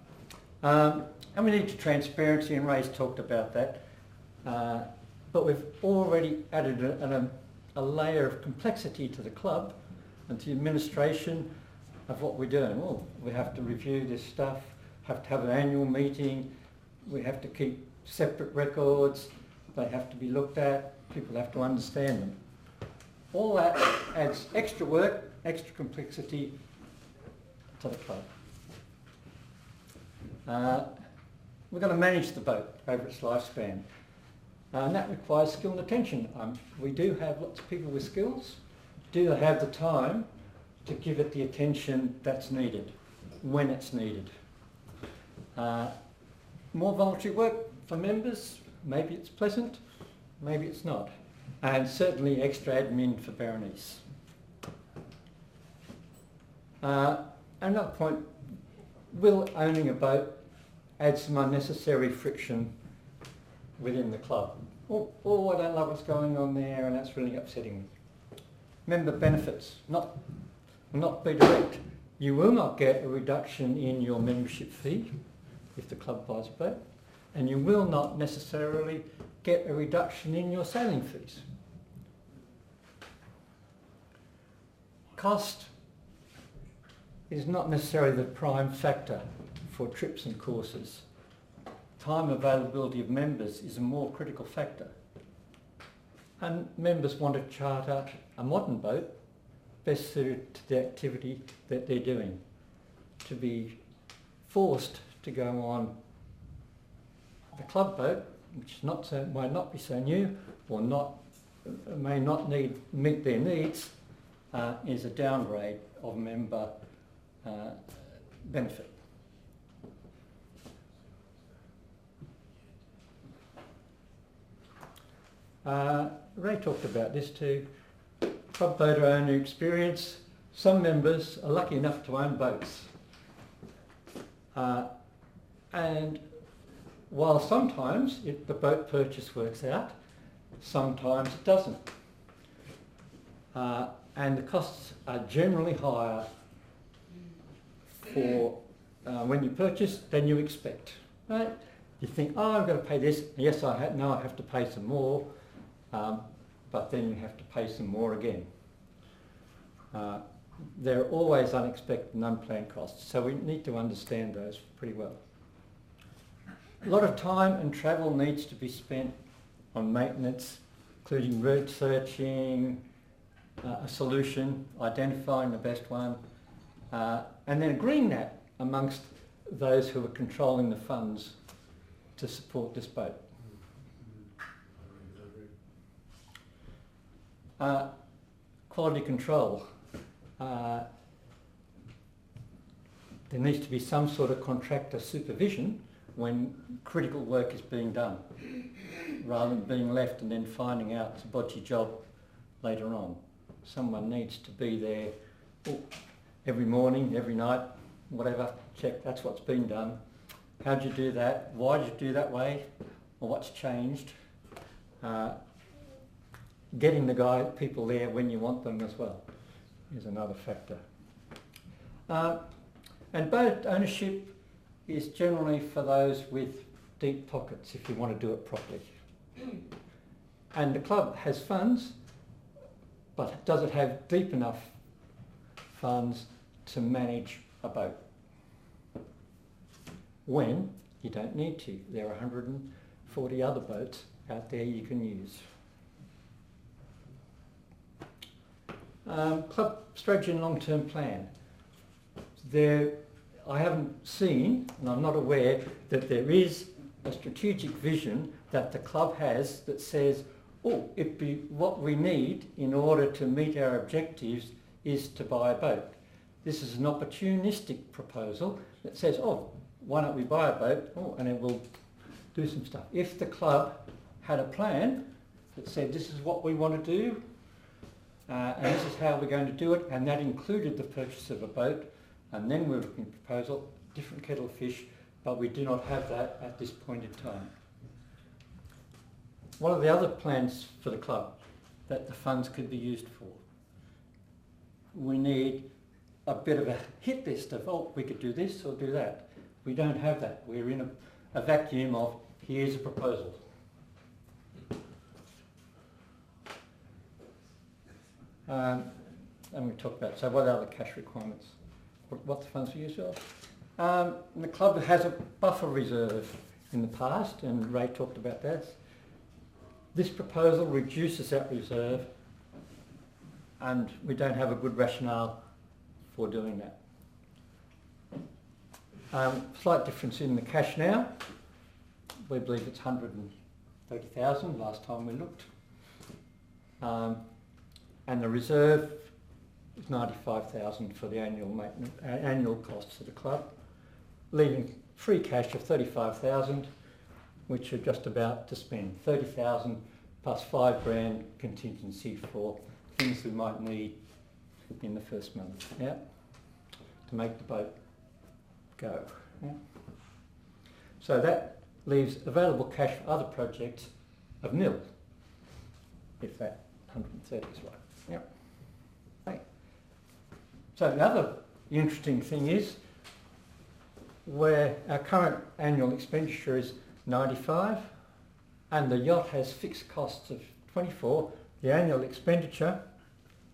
F: And we need transparency, and Ray's talked about that. But but we've already added a layer of complexity to the club and to the administration of what we're doing. Well, we have to review this stuff, have to have an annual meeting, we have to keep separate records, they have to be looked at, people have to understand them. All that adds extra work, extra complexity to the club. We're going to manage the boat over its lifespan, and that requires skill and attention. We do have lots of people with skills. Do they have the time to give it the attention that's needed, when it's needed? More voluntary work for members, maybe it's pleasant, maybe it's not. And certainly extra admin for Berenice. Another point, will owning a boat add some unnecessary friction within the club? Oh, I don't love what's going on there and that's really upsetting me. Member benefits, will not be direct. You will not get a reduction in your membership fee if the club buys a boat, and you will not necessarily get a reduction in your sailing fees. Cost is not necessarily the prime factor for trips and courses. Time availability of members is a more critical factor. And members want to charter a modern boat best suited to the activity that they're doing. To be forced to go on a club boat, which might not be so new or may not meet their needs, is a downgrade of member benefit. Ray talked about this too. Club boater owner experience. Some members are lucky enough to own boats. And while sometimes the boat purchase works out, sometimes it doesn't. And the costs are generally higher for when you purchase than you expect. Right? You think, oh, I've got to pay this. Yes, now I have to pay some more. But then you have to pay some more again. There are always unexpected and unplanned costs, so we need to understand those pretty well. A lot of time and travel needs to be spent on maintenance, including route searching, a solution, identifying the best one, and then agreeing that amongst those who are controlling the funds to support this boat. Quality control. There needs to be some sort of contractor supervision when critical work is being done, rather than being left and then finding out it's a bodgy job later on. Someone needs to be there every morning, every night, whatever, check that's what's been done. How'd you do that? Why did you do that way? Or what's changed? Getting the people there when you want them as well is another factor. And boat ownership is generally for those with deep pockets if you want to do it properly. And the club has funds, but does it have deep enough funds to manage a boat? When you don't need to. There are 140 other boats out there you can use. Club strategy and long-term plan. I haven't seen, and I'm not aware, that there is a strategic vision that the club has that says, oh, what we need in order to meet our objectives is to buy a boat. This is an opportunistic proposal that says, oh, why don't we buy a boat? Oh, and then we'll do some stuff. If the club had a plan that said, this is what we want to do, and this is how we're going to do it, and that included the purchase of a boat, and then we're looking at a proposal, different kettle of fish, but we do not have that at this point in time. What are the other plans for the club that the funds could be used for? We need a bit of a hit list of, oh, we could do this or do that. We don't have that. We're in a vacuum of, here's a proposal. And we talked about, so what are the cash requirements? What the funds are used for? The club has a buffer reserve in the past, and Ray talked about that. This proposal reduces that reserve, and we don't have a good rationale for doing that. Slight difference in the cash now. We believe it's 130,000 last time we looked. And the reserve is 95,000 for the annual maintenance, annual costs of the club, leaving free cash of 35,000, which are just about to spend 30,000 plus $5,000 contingency for things we might need in the first month, yeah, to make the boat go. Yeah. So that leaves available cash for other projects of nil, if that 130 is right. Yeah. Right. So the other interesting thing is where our current annual expenditure is 95 and the yacht has fixed costs of 24, the annual expenditure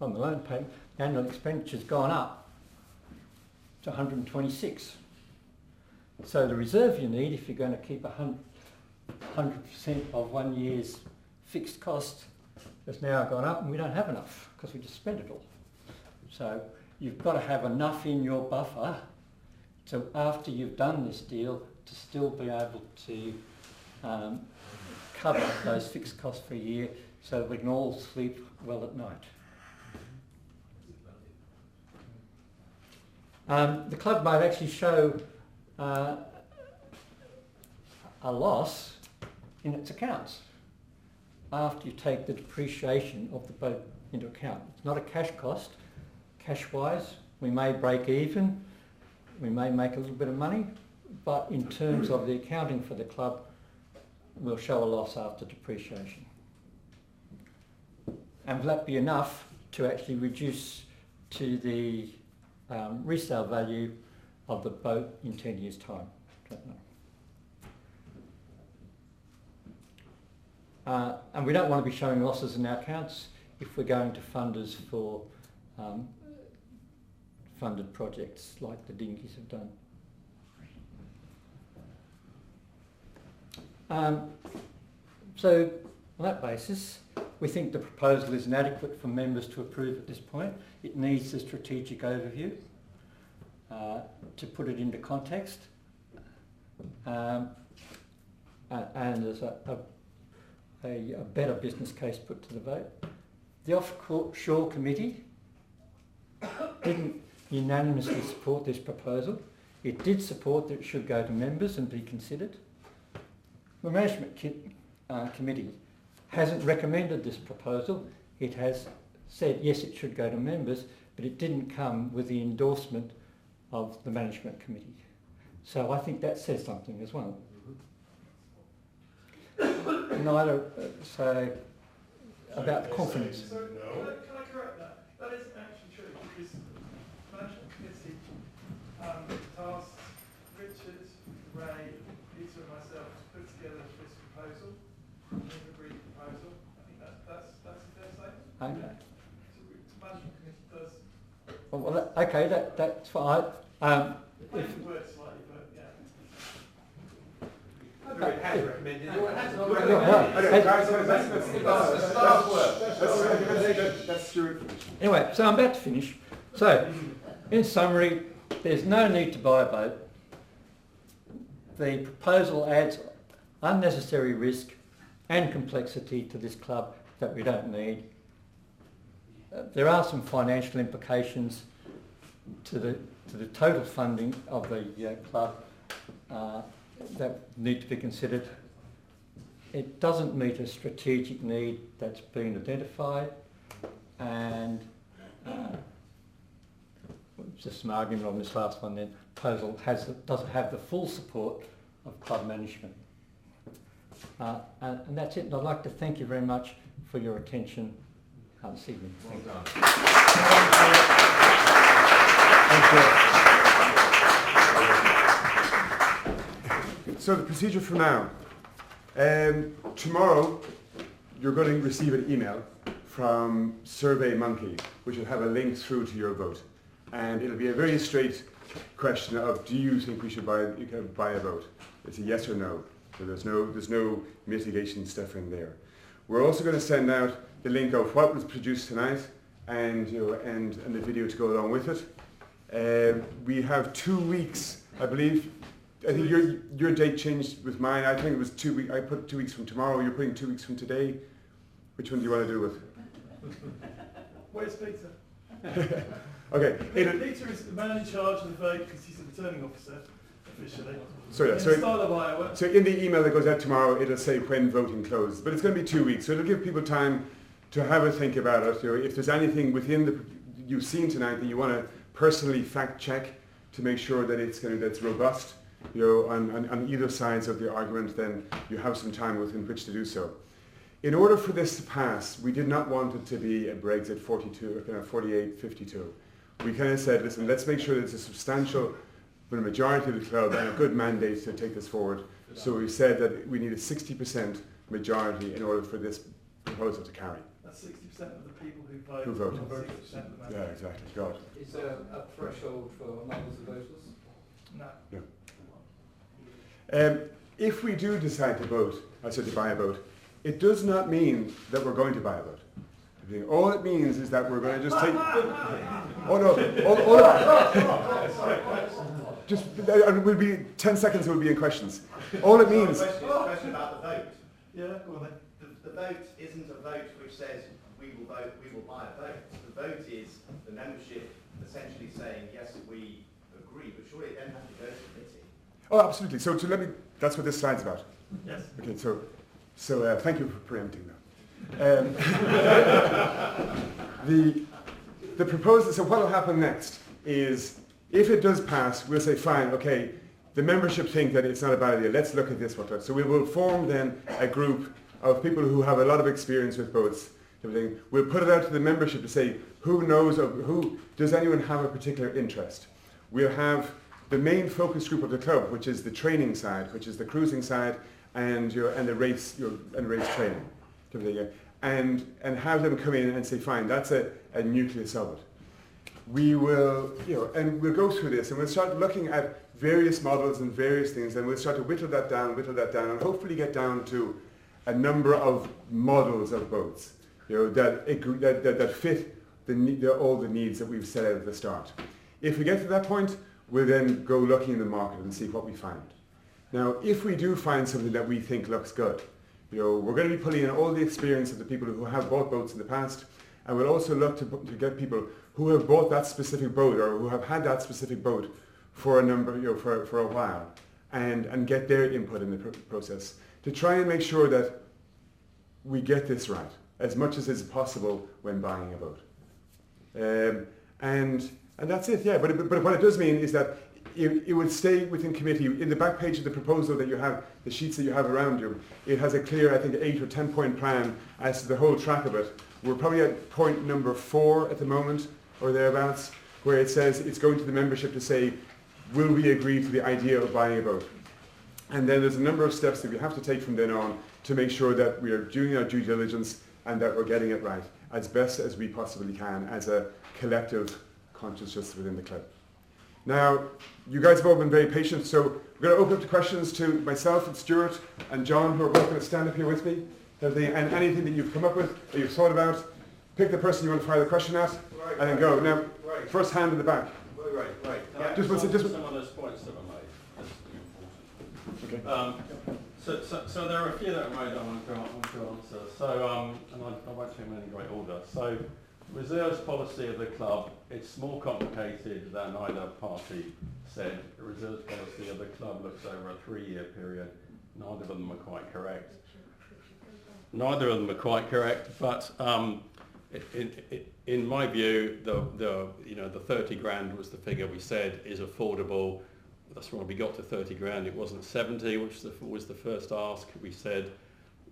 F: on the loan payment, the annual expenditure has gone up to 126. So the reserve you need, if you're going to keep 100% of 1 year's fixed cost, has now gone up, and we don't have enough because we just spent it all. So you've got to have enough in your buffer so after you've done this deal to still be able to cover those fixed costs for a year so that we can all sleep well at night. The club might actually show a loss in its accounts after you take the depreciation of the boat into account. It's not a cash cost. Cash-wise, we may break even, we may make a little bit of money, but in terms of the accounting for the club, we'll show a loss after depreciation. And will that be enough to actually reduce to the resale value of the boat in 10 years' time? Don't know. And we don't want to be showing losses in our accounts if we're going to funders for funded projects like the dinghies have done. So on that basis, we think the proposal is inadequate for members to approve at this point. It needs a strategic overview to put it into context, and there's a better business case put to the vote. The Offshore Committee didn't unanimously support this proposal. It did support that it should go to members and be considered. The Management Committee hasn't recommended this proposal. It has said yes, it should go to members, but it didn't come with the endorsement of the Management Committee. So I think that says something as well. Neither say about confidence.
G: So can I correct that? That isn't actually true because the Management Committee tasked Richard, Ray, Peter and myself to put together this proposal, an agreed proposal. I think that's a fair statement.
F: Okay.
G: So the Management Committee does.
F: Well, okay, that's fine.
G: Maybe word slightly, but yeah.
C: It has recommended it, or it has not
F: No,
C: recommended it.
A: That's your information.
F: Anyway, so I'm about to finish. So, in summary, there's no need to buy a boat. The proposal adds unnecessary risk and complexity to this club that we don't need. There are some financial implications to the total funding of the club that need to be considered. It doesn't meet a strategic need that's been identified, and just some argument on this last one then, proposal doesn't have the full support of club management. And that's it, and I'd like to thank you very much for your attention this evening. Thank
C: Well done.
A: So the procedure from now. Tomorrow, you're going to receive an email from SurveyMonkey, which will have a link through to your vote. And it'll be a very straight question of, do you think we should buy a vote? It's a yes or no. So there's no mitigation stuff in there. We're also going to send out the link of what was produced tonight and the video to go along with it. We have 2 weeks, I believe. I think your date changed with mine. I think it was 2 weeks. I put 2 weeks from tomorrow. You're putting 2 weeks from today. Which one do you want to do with?
G: Where's Peter?
A: Okay.
G: Peter is the man in charge of the vote because he's the returning officer officially.
A: So in the email that goes out tomorrow, it'll say when voting closes. But it's going to be 2 weeks, so it'll give people time to have a think about it. If there's anything within you've seen tonight that you want to personally fact check to make sure that that's robust, on either sides of the argument, then you have some time within which to do so. In order for this to pass, we did not want it to be a Brexit 48-52. We kind of said, listen, let's make sure there's a substantial majority of the club and a good mandate to take this forward. So we said that we need a 60% majority in order for this proposal to carry.
G: That's 60% of the people who vote.
A: Who vote.
G: 60% of the
A: Yeah, exactly. God.
H: Is there a threshold for numbers of voters?
G: No.
A: No. If we do decide to buy a vote, it does not mean that we're going to buy a vote. All it means is that we're going to just take... Just, it will be 10 seconds. It will be in questions. All it means.
I: The question about the vote.
G: Yeah, go on then.
I: The vote isn't a vote which says we will vote, we will buy a vote. The vote is the membership essentially saying yes, we agree, but surely it then has to go to committee.
A: Oh, absolutely. So that's what this slide's about.
G: Yes.
A: Okay. So thank you for preempting that. The proposal. So what will happen next is, if it does pass, we'll say, fine, okay, the membership think that it's not a bad idea. Let's look at this. So we will form then a group of people who have a lot of experience with boats. Everything. We'll put it out to the membership to say, does anyone have a particular interest? We'll have the main focus group of the club, which is the training side, which is the cruising side, and the race training. Everything. And have them come in and say, fine, that's a nucleus of it. We will, and we'll go through this and we'll start looking at various models and various things, and we'll start to whittle that down, and hopefully get down to a number of models of boats, that fit all the needs that we've set out at the start. If we get to that point, we'll then go looking in the market and see what we find. Now, if we do find something that we think looks good, we're going to be pulling in all the experience of the people who have bought boats in the past, and we'll also look to get people who have bought that specific boat or who have had that specific boat for for a while, and get their input in the process to try and make sure that we get this right as much as is possible when buying a boat. And that's it, yeah. But what it does mean is that it would stay within committee. In the back page of the proposal that you have, the sheets that you have around you, it has a clear, I think, 8 or 10 point plan as to the whole track of it. We're probably at point number 4 at the moment, or thereabouts, where it says it's going to the membership to say, will we agree to the idea of buying a boat? And then there's a number of steps that we have to take from then on to make sure that we are doing our due diligence and that we're getting it right as best as we possibly can as a collective consciousness within the club. Now, you guys have all been very patient, so we're going to open up to questions to myself and Stuart and John, who are both going to stand up here with me. And anything that you've come up with, or you've thought about, pick the person you want to fire the question at, and then go. Now, first hand in the back.
E: Right.
A: Yeah,
E: Some of those points that were made. That's important.
A: Okay.
E: So there are a few that were made I want to answer. So, and I won't take them in any great order. So, reserves policy of the club, it's more complicated than either party said. The reserves policy of the club looks over a 3-year period. Neither of them are quite correct. But in my view, the 30 grand was the figure we said is affordable. That's why we got to 30 grand. It wasn't 70, which was the first ask. We said,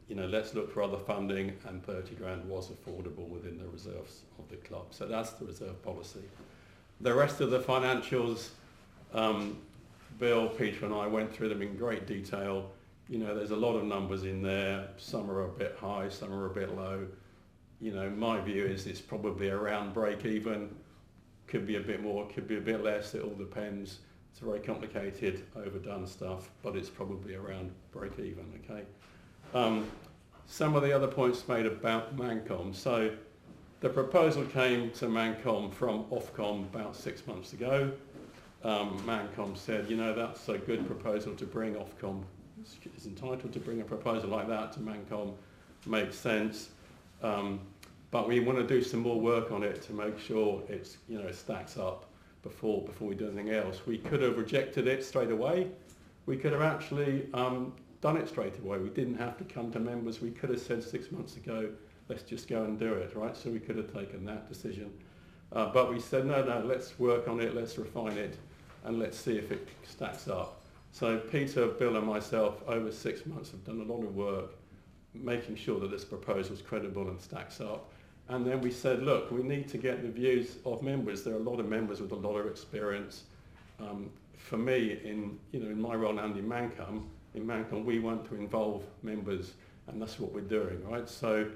E: let's look for other funding, and 30 grand was affordable within the reserves of the club. So that's the reserve policy. The rest of the financials, Bill, Peter and I went through them in great detail. There's a lot of numbers in there. Some are a bit high, some are a bit low. you know, my view is it's probably around break even. Could be a bit more, could be a bit less. It all depends. It's very complicated, overdone stuff, but it's probably around break even. Okay. Some of the other points made about Mancom. So the proposal came to Mancom from Ofcom about 6 months ago. Mancom said, you know, that's a good proposal to bring. Ofcom is entitled to bring a proposal like that to Mancom. Makes sense. But we want to do some more work on it to make sure it's, you know, it stacks up before we do anything else. We could have rejected it straight away. We could have actually done it straight away. We didn't have to come to members. We could have said 6 months ago, let's just go and do it, right? So we could have taken that decision. But we said, no, let's work on it, let's refine it, and let's see if it stacks up. So Peter, Bill and myself over 6 months have done a lot of work making sure that this proposal is credible and stacks up. And then we said, look, we need to get the views of members. There are a lot of members with a lot of experience. For me, in my role and in Mancom, we want to involve members, and that's what we're doing, right? So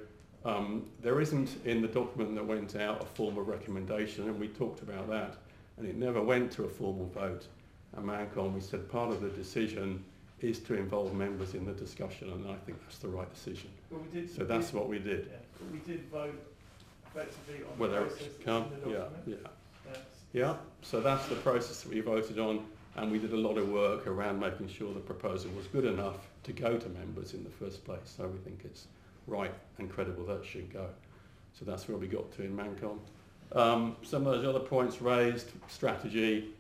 E: there isn't in the document that went out a formal recommendation, and we talked about that, and it never went to a formal vote. At Mancom, we said part of the decision is to involve members in the discussion, and I think that's the right decision.
G: Well, we did,
E: So that's what we did.
G: yeah, we did vote effectively on
E: Whether
G: the
E: it's
G: process that's
E: come,
G: in the document.
E: yeah. So that's the process that we voted on, and we did a lot of work around making sure the proposal was good enough to go to members in the first place. So we think it's right and credible that it should go. So that's where we got to in Mancom. Some of those other points raised, strategy,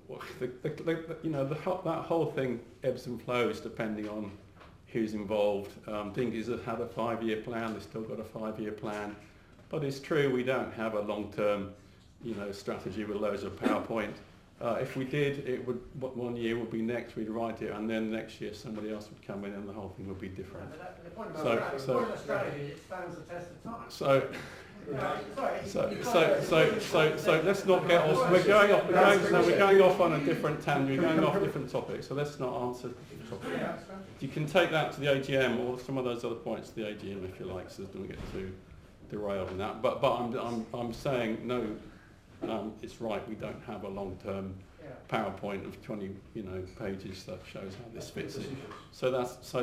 E: that whole thing ebbs and flows depending on who's involved. Dingies have had a 5-year plan, they've still got a 5-year plan. But it's true, we don't have a long-term, strategy with loads of PowerPoint. If we did, it would, 1 year would be next, we'd write it, and then next year somebody else would come in and the whole thing would be different.
J: The point about the strategy, it stands the test of time.
E: So let's not get off. We're going off on a different tangent. We're going off different topics. So let's not answer the topic. You can take that to the AGM or some of those other points to the AGM if you like, so don't get too derailed in that. But I'm saying no. It's right. We don't have a long-term PowerPoint of 20 pages that shows how this fits in. So that's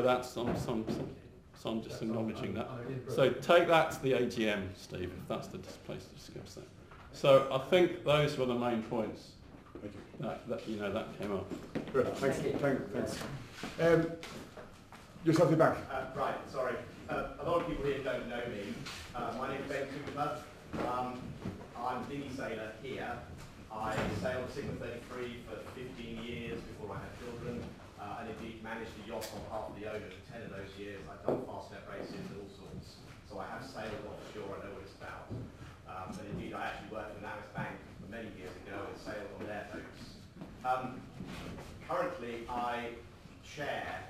E: I'm just acknowledging that. So take that to the AGM, Steve, if that's the place to discuss that. So I think those were the main points that came up.
A: Good. Thanks. Yourself, you're back.
I: Right, sorry. A lot of people here don't know me. My name is Ben Cooper. I'm a dinghy sailor here. I sailed Sigma 33 for 15 years before I had children. And indeed managed a yacht on behalf of the owner for 10 of those years. I've done fastnet races and all sorts. So I have sailed offshore, I know what it's about. And indeed I actually worked for Navis Bank many years ago and sailed on their boats. Currently I chair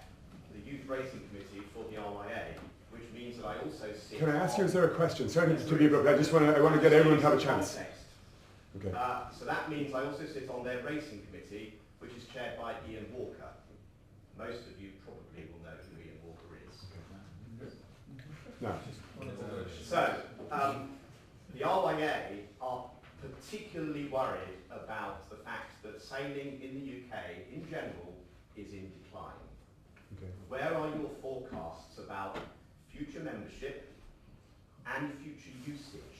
I: the Youth Racing Committee for the RYA, which means that I also sit.
A: Can I ask you, is there a question? Sorry to be abrupt, I want to get everyone to have a chance. Okay.
I: So that means I also sit on their racing committee, which is chaired by Ian Walker. Most of you probably will know who Ian Walker is.
A: No.
I: So, the RYA are particularly worried about the fact that sailing in the UK in general is in decline.
A: Okay.
I: Where are your forecasts about future membership and future usage?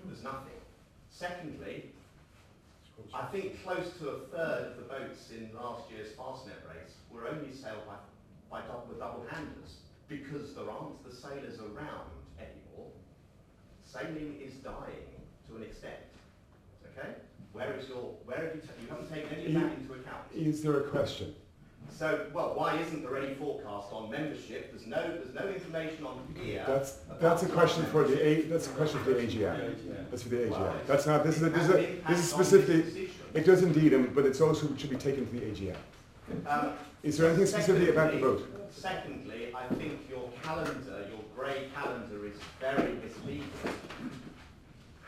I: There's nothing. Secondly, I think close to a third of the boats in last year's Fastnet race were only sailed by double-handers because there aren't the sailors around anymore. Sailing is dying to an extent. Okay? You haven't taken any of that into account.
A: Is there a question?
I: So, why isn't there any forecast on membership? There's no information on here.
A: That's a question for the AGM. That's for the AGM. That's not. This is specifically. It does indeed, but it's also should be taken to the AGM. Is there anything specifically about the vote?
I: Secondly, I think your calendar, your grey calendar, is very misleading.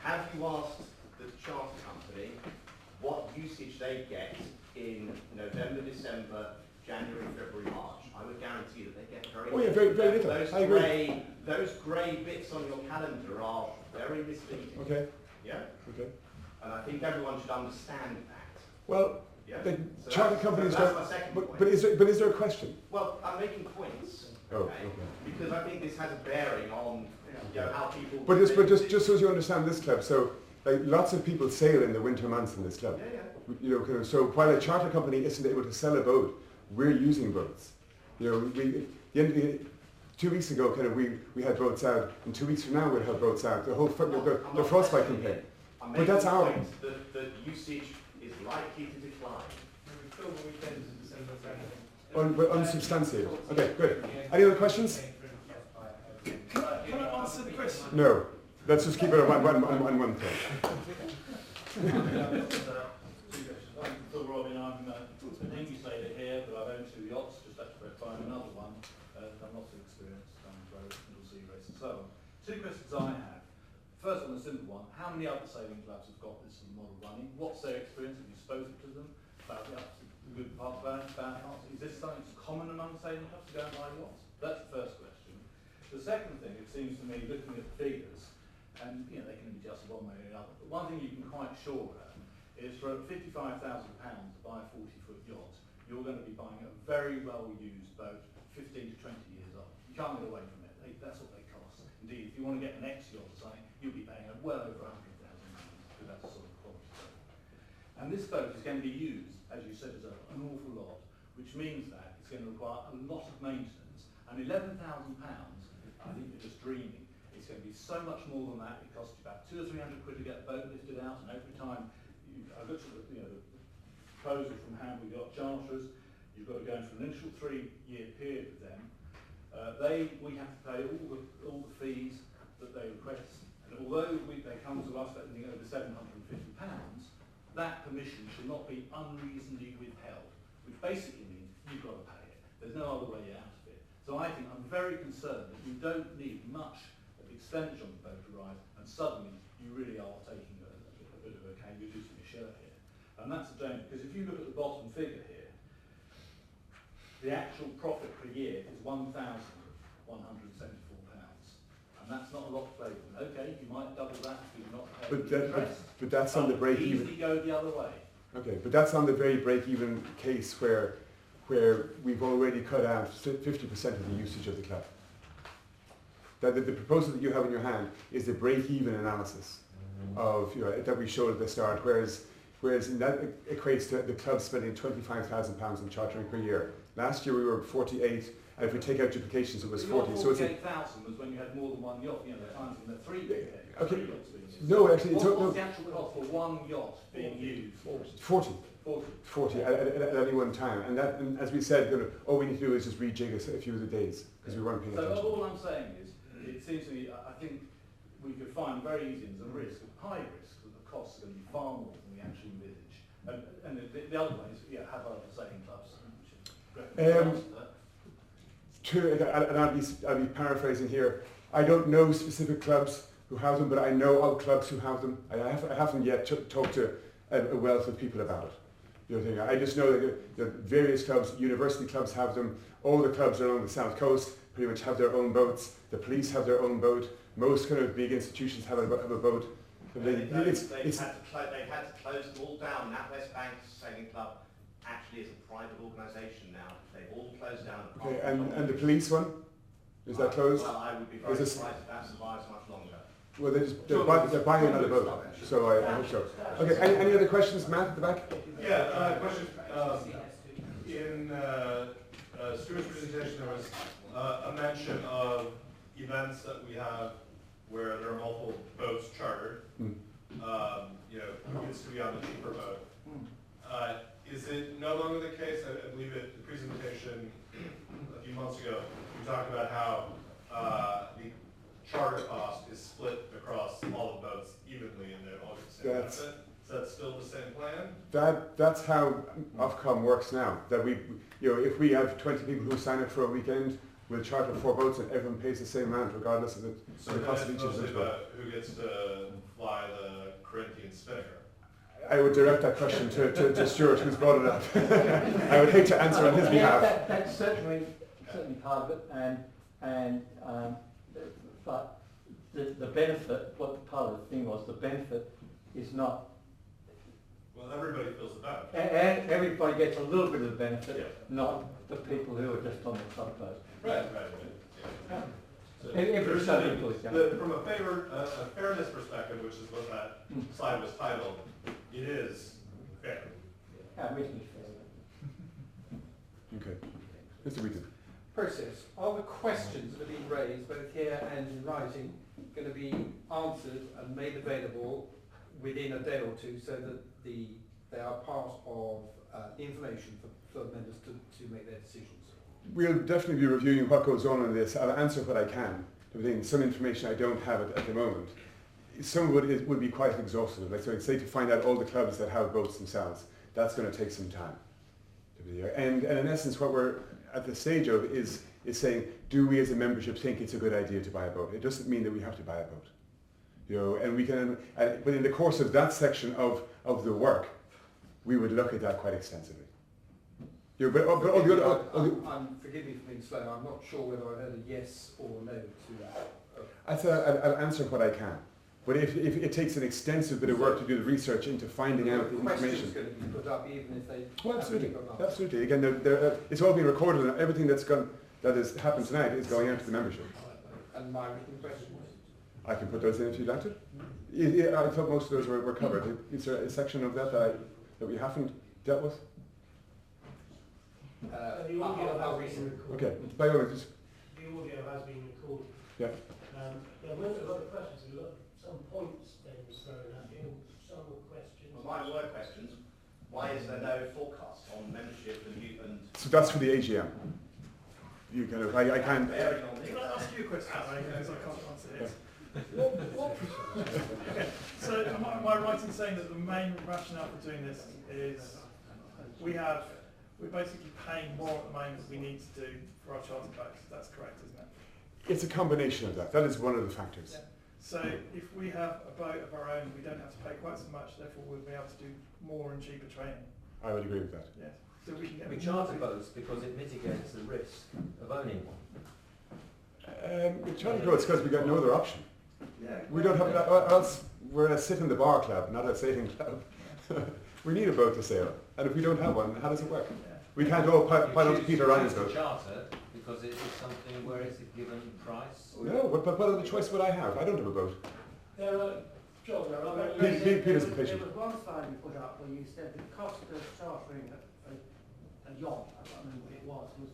I: Have you asked the charter company what usage they get in November, December, January, February, March? I would guarantee that they get very
A: little.
I: Those
A: I agree.
I: those grey bits on your calendar are very misleading.
A: Okay.
I: Yeah?
A: Okay.
I: And I think everyone should understand that.
A: Well,
I: Yeah?
A: the
I: So
A: charter
I: that's-
A: companies
I: so that's
A: don't.
I: my second
A: But,
I: point.
A: but is there a question?
I: Well, I'm making points.
A: Oh,
I: Okay?
A: okay.
I: Because I think this has a bearing on how people...
A: But just so as you understand this club, so like lots of people sail in the winter months in this club.
I: Yeah, yeah.
A: You know, kind of, so while a charter company isn't able to sell a boat, we're using boats. You know, the end of the, 2 weeks ago, kind of we had boats out, and 2 weeks from now we'll have boats out. The whole the frostbite campaign.
I: I'm
A: But
I: making
A: that's
I: the
A: our
I: point that usage is likely to decline.
G: We fill the weekends in December,
A: unsubstantiated. Okay, good. Any other questions?
G: Can I answer the question?
A: No. Let's just keep it on one thing.
K: Phil Robin, I'm an English sailor here, but I've owned 2 yachts, just actually buying another one. I'm not so experienced, I'm very middle sea race and so on. 2 questions I have. First one, a simple one. How many other sailing clubs have got this model running? What's their experience? Have you spoken to them about the good part, bad parts? Is this something that's common among sailing clubs to go and buy yachts? That's the first question. The second thing, it seems to me, looking at the figures, and you know they can be just one way or another, but one thing you can quite sure of is for £55,000 to buy a 40-foot yacht, you're going to be buying a very well-used boat, 15 to 20 years old. You can't get away from it. That's what they cost. Indeed, if you want to get an ex-yacht or something, you'll be paying well over £100,000 because that's the sort of quality boat. And this boat is going to be used, as you said, as an awful lot, which means that it's going to require a lot of maintenance. And £11,000, I think you're just dreaming. It's going to be so much more than that. It costs you about 200 or 300 quid to get the boat lifted out, and every time I looked at the proposal from Hamburg Yacht Charterers, you've got to go in for an initial 3-year period with them. We have to pay all the fees that they request, and although they come to us for anything over £750, that commission should not be unreasonably withheld, which basically means you've got to pay it. There's no other way out of it. So I think I'm very concerned that you don't need much of expenditure on the boat to rise, and suddenly you really are taking a bit of a you're losing your shirt here. And that's a danger, because if you look at the bottom figure here, the actual profit per year is £1,174. And that's not a lot to play with. Okay, you might double that if you're not paying interest.
A: But that's on the break even.
K: Easily go the other way.
A: Okay, but that's on the very break-even case where we've already cut out 50% of the usage of the club. The proposal that you have in your hand is the break-even analysis of that we showed at the start, whereas that equates to the club spending £25,000 on chartering per year. Last year we were 48, and if we take out duplications it was 40. So it's
K: 48,000 was when you had more than one yacht. You know, the times when the 3 became.
A: Okay.
K: 3 yachts being used.
A: No, actually,
K: What's the actual cost for one yacht being used?
A: 40 at any one time, and as we said, all we need to do is just rejig a few of the days because we weren't paying
K: So
A: attention.
K: all I'm saying is, it seems to me, I think we could find very easily there's a risk, a high risk, that the costs are going to be far more than we actually envisage. And the other one is, have other sailing clubs.
A: And I'll be paraphrasing here. I don't know specific clubs who have them, but I know of clubs who have them. I haven't yet talked to a wealth of people about it. I just know that various clubs, university clubs have them. All the clubs along the south coast pretty much have their own boats. The police have their own boat. Most kind of big institutions have a boat.
I: They've had to close them all down. NatWest Bank's Sailing Club actually is a private organisation now. They've all closed down.
A: Okay, and the police one? Is that closed?
I: Well, I would be very surprised if that survives much longer.
A: Well, they're buying another boat, so I hope so. Okay, any other questions, Matt, at the back?
L: Yeah, question. In Stuart's presentation, there was a mention of events that we have where there are multiple boats chartered. Who gets to be on the cheaper boat? Is it no longer the case? I believe at the presentation a few months ago, we talked about how the charter cost is split across all the boats evenly and they all get the same benefit. Is that still the same plan?
A: That's how Ofcom works now. That if we have 20 people who sign up for a weekend, we'll charter 4 boats and everyone pays the same amount regardless of the cost of each of them.
L: So who gets to fly the Corinthian Spinnaker?
A: I would direct that question to Stuart, who's brought it up. I would hate to answer on his behalf.
F: That's certainly part of it, and the benefit, what part of the thing was, the benefit is not,
L: Well, everybody feels the benefit.
F: and everybody gets a little bit of the benefit,
L: Yeah.
F: not the people who are just on the tugboat.
L: Right.
F: Yeah.
L: So
F: If it's
L: there's
F: so
L: a-
F: equal, yeah.
L: from a fairness perspective, which is what that slide was titled, it is fair.
F: Yeah, reasonably fair.
A: Okay. Mr. Wheaton.
H: Process. Are the questions that are being raised, both here and in writing, going to be answered and made available within a day or two so that they are part of the information for members to make their decisions?
A: We'll definitely be reviewing what goes on in this. I'll answer what I can. Some information I don't have at the moment. Some of it would be quite exhaustive. Like, so say to find out all the clubs that have boats themselves, that's going to take some time. And in essence, what we're at the stage of is saying, do we as a membership think it's a good idea to buy a boat? It doesn't mean that we have to buy a boat. And we can, but in the course of that section of the work, we would look at that quite extensively.
H: Forgive me for being slow. I'm not sure whether I heard a yes or no to that.
A: I'll answer what I can. But if it takes an extensive bit of work to do the research into finding out the information.
H: Questions going to be put up even if they
A: Well, absolutely,
H: haven't been asked.
A: absolutely. Again, it's all being recorded, and everything that has happened tonight is going out to the membership.
H: And my written questions?
A: I can put those in if you'd like to. Yeah, I thought most of those were covered. Is there a section of that we haven't dealt with?
J: The audio has been recorded.
A: Okay, by all means.
J: The audio has been recorded.
A: Yeah.
J: There were a lot of questions, a lot, some points then was thrown at you, some were questions.
I: Well, mine were questions. Why is there no forecast on membership and
A: So that's for the AGM. You kind of, I can't.
G: Can I ask you a question, Ray, because I can't answer this? Okay, so am I right in saying that the main rationale for doing this is we're basically paying more at the moment than we need to do for our charter boats? That's correct, isn't it?
A: It's a combination of that. That is one of the factors.
G: Yeah. So if we have a boat of our own, we don't have to pay quite so much, therefore we'll be able to do more and cheaper training.
A: I would agree with that.
G: Yes. So we can get
C: We charter boats because it mitigates the risk of owning one.
A: With charter boats, because we got no other option.
G: Yeah.
A: We don't have, or else we're a sit in the bar club, not a sailing club. We need a boat to sail, and if we don't have one, how does it work?
G: Yeah.
A: We can't all pile onto Peter Ryan's
C: boat.
A: boat.
C: Charter because it is something where it's a given price.
A: No, but what other choice would I have? I don't have a boat.
J: There are, John, there are
A: Peter's impatient.
J: there was one slide you put up where you said the cost of chartering a yacht, I can't remember what it was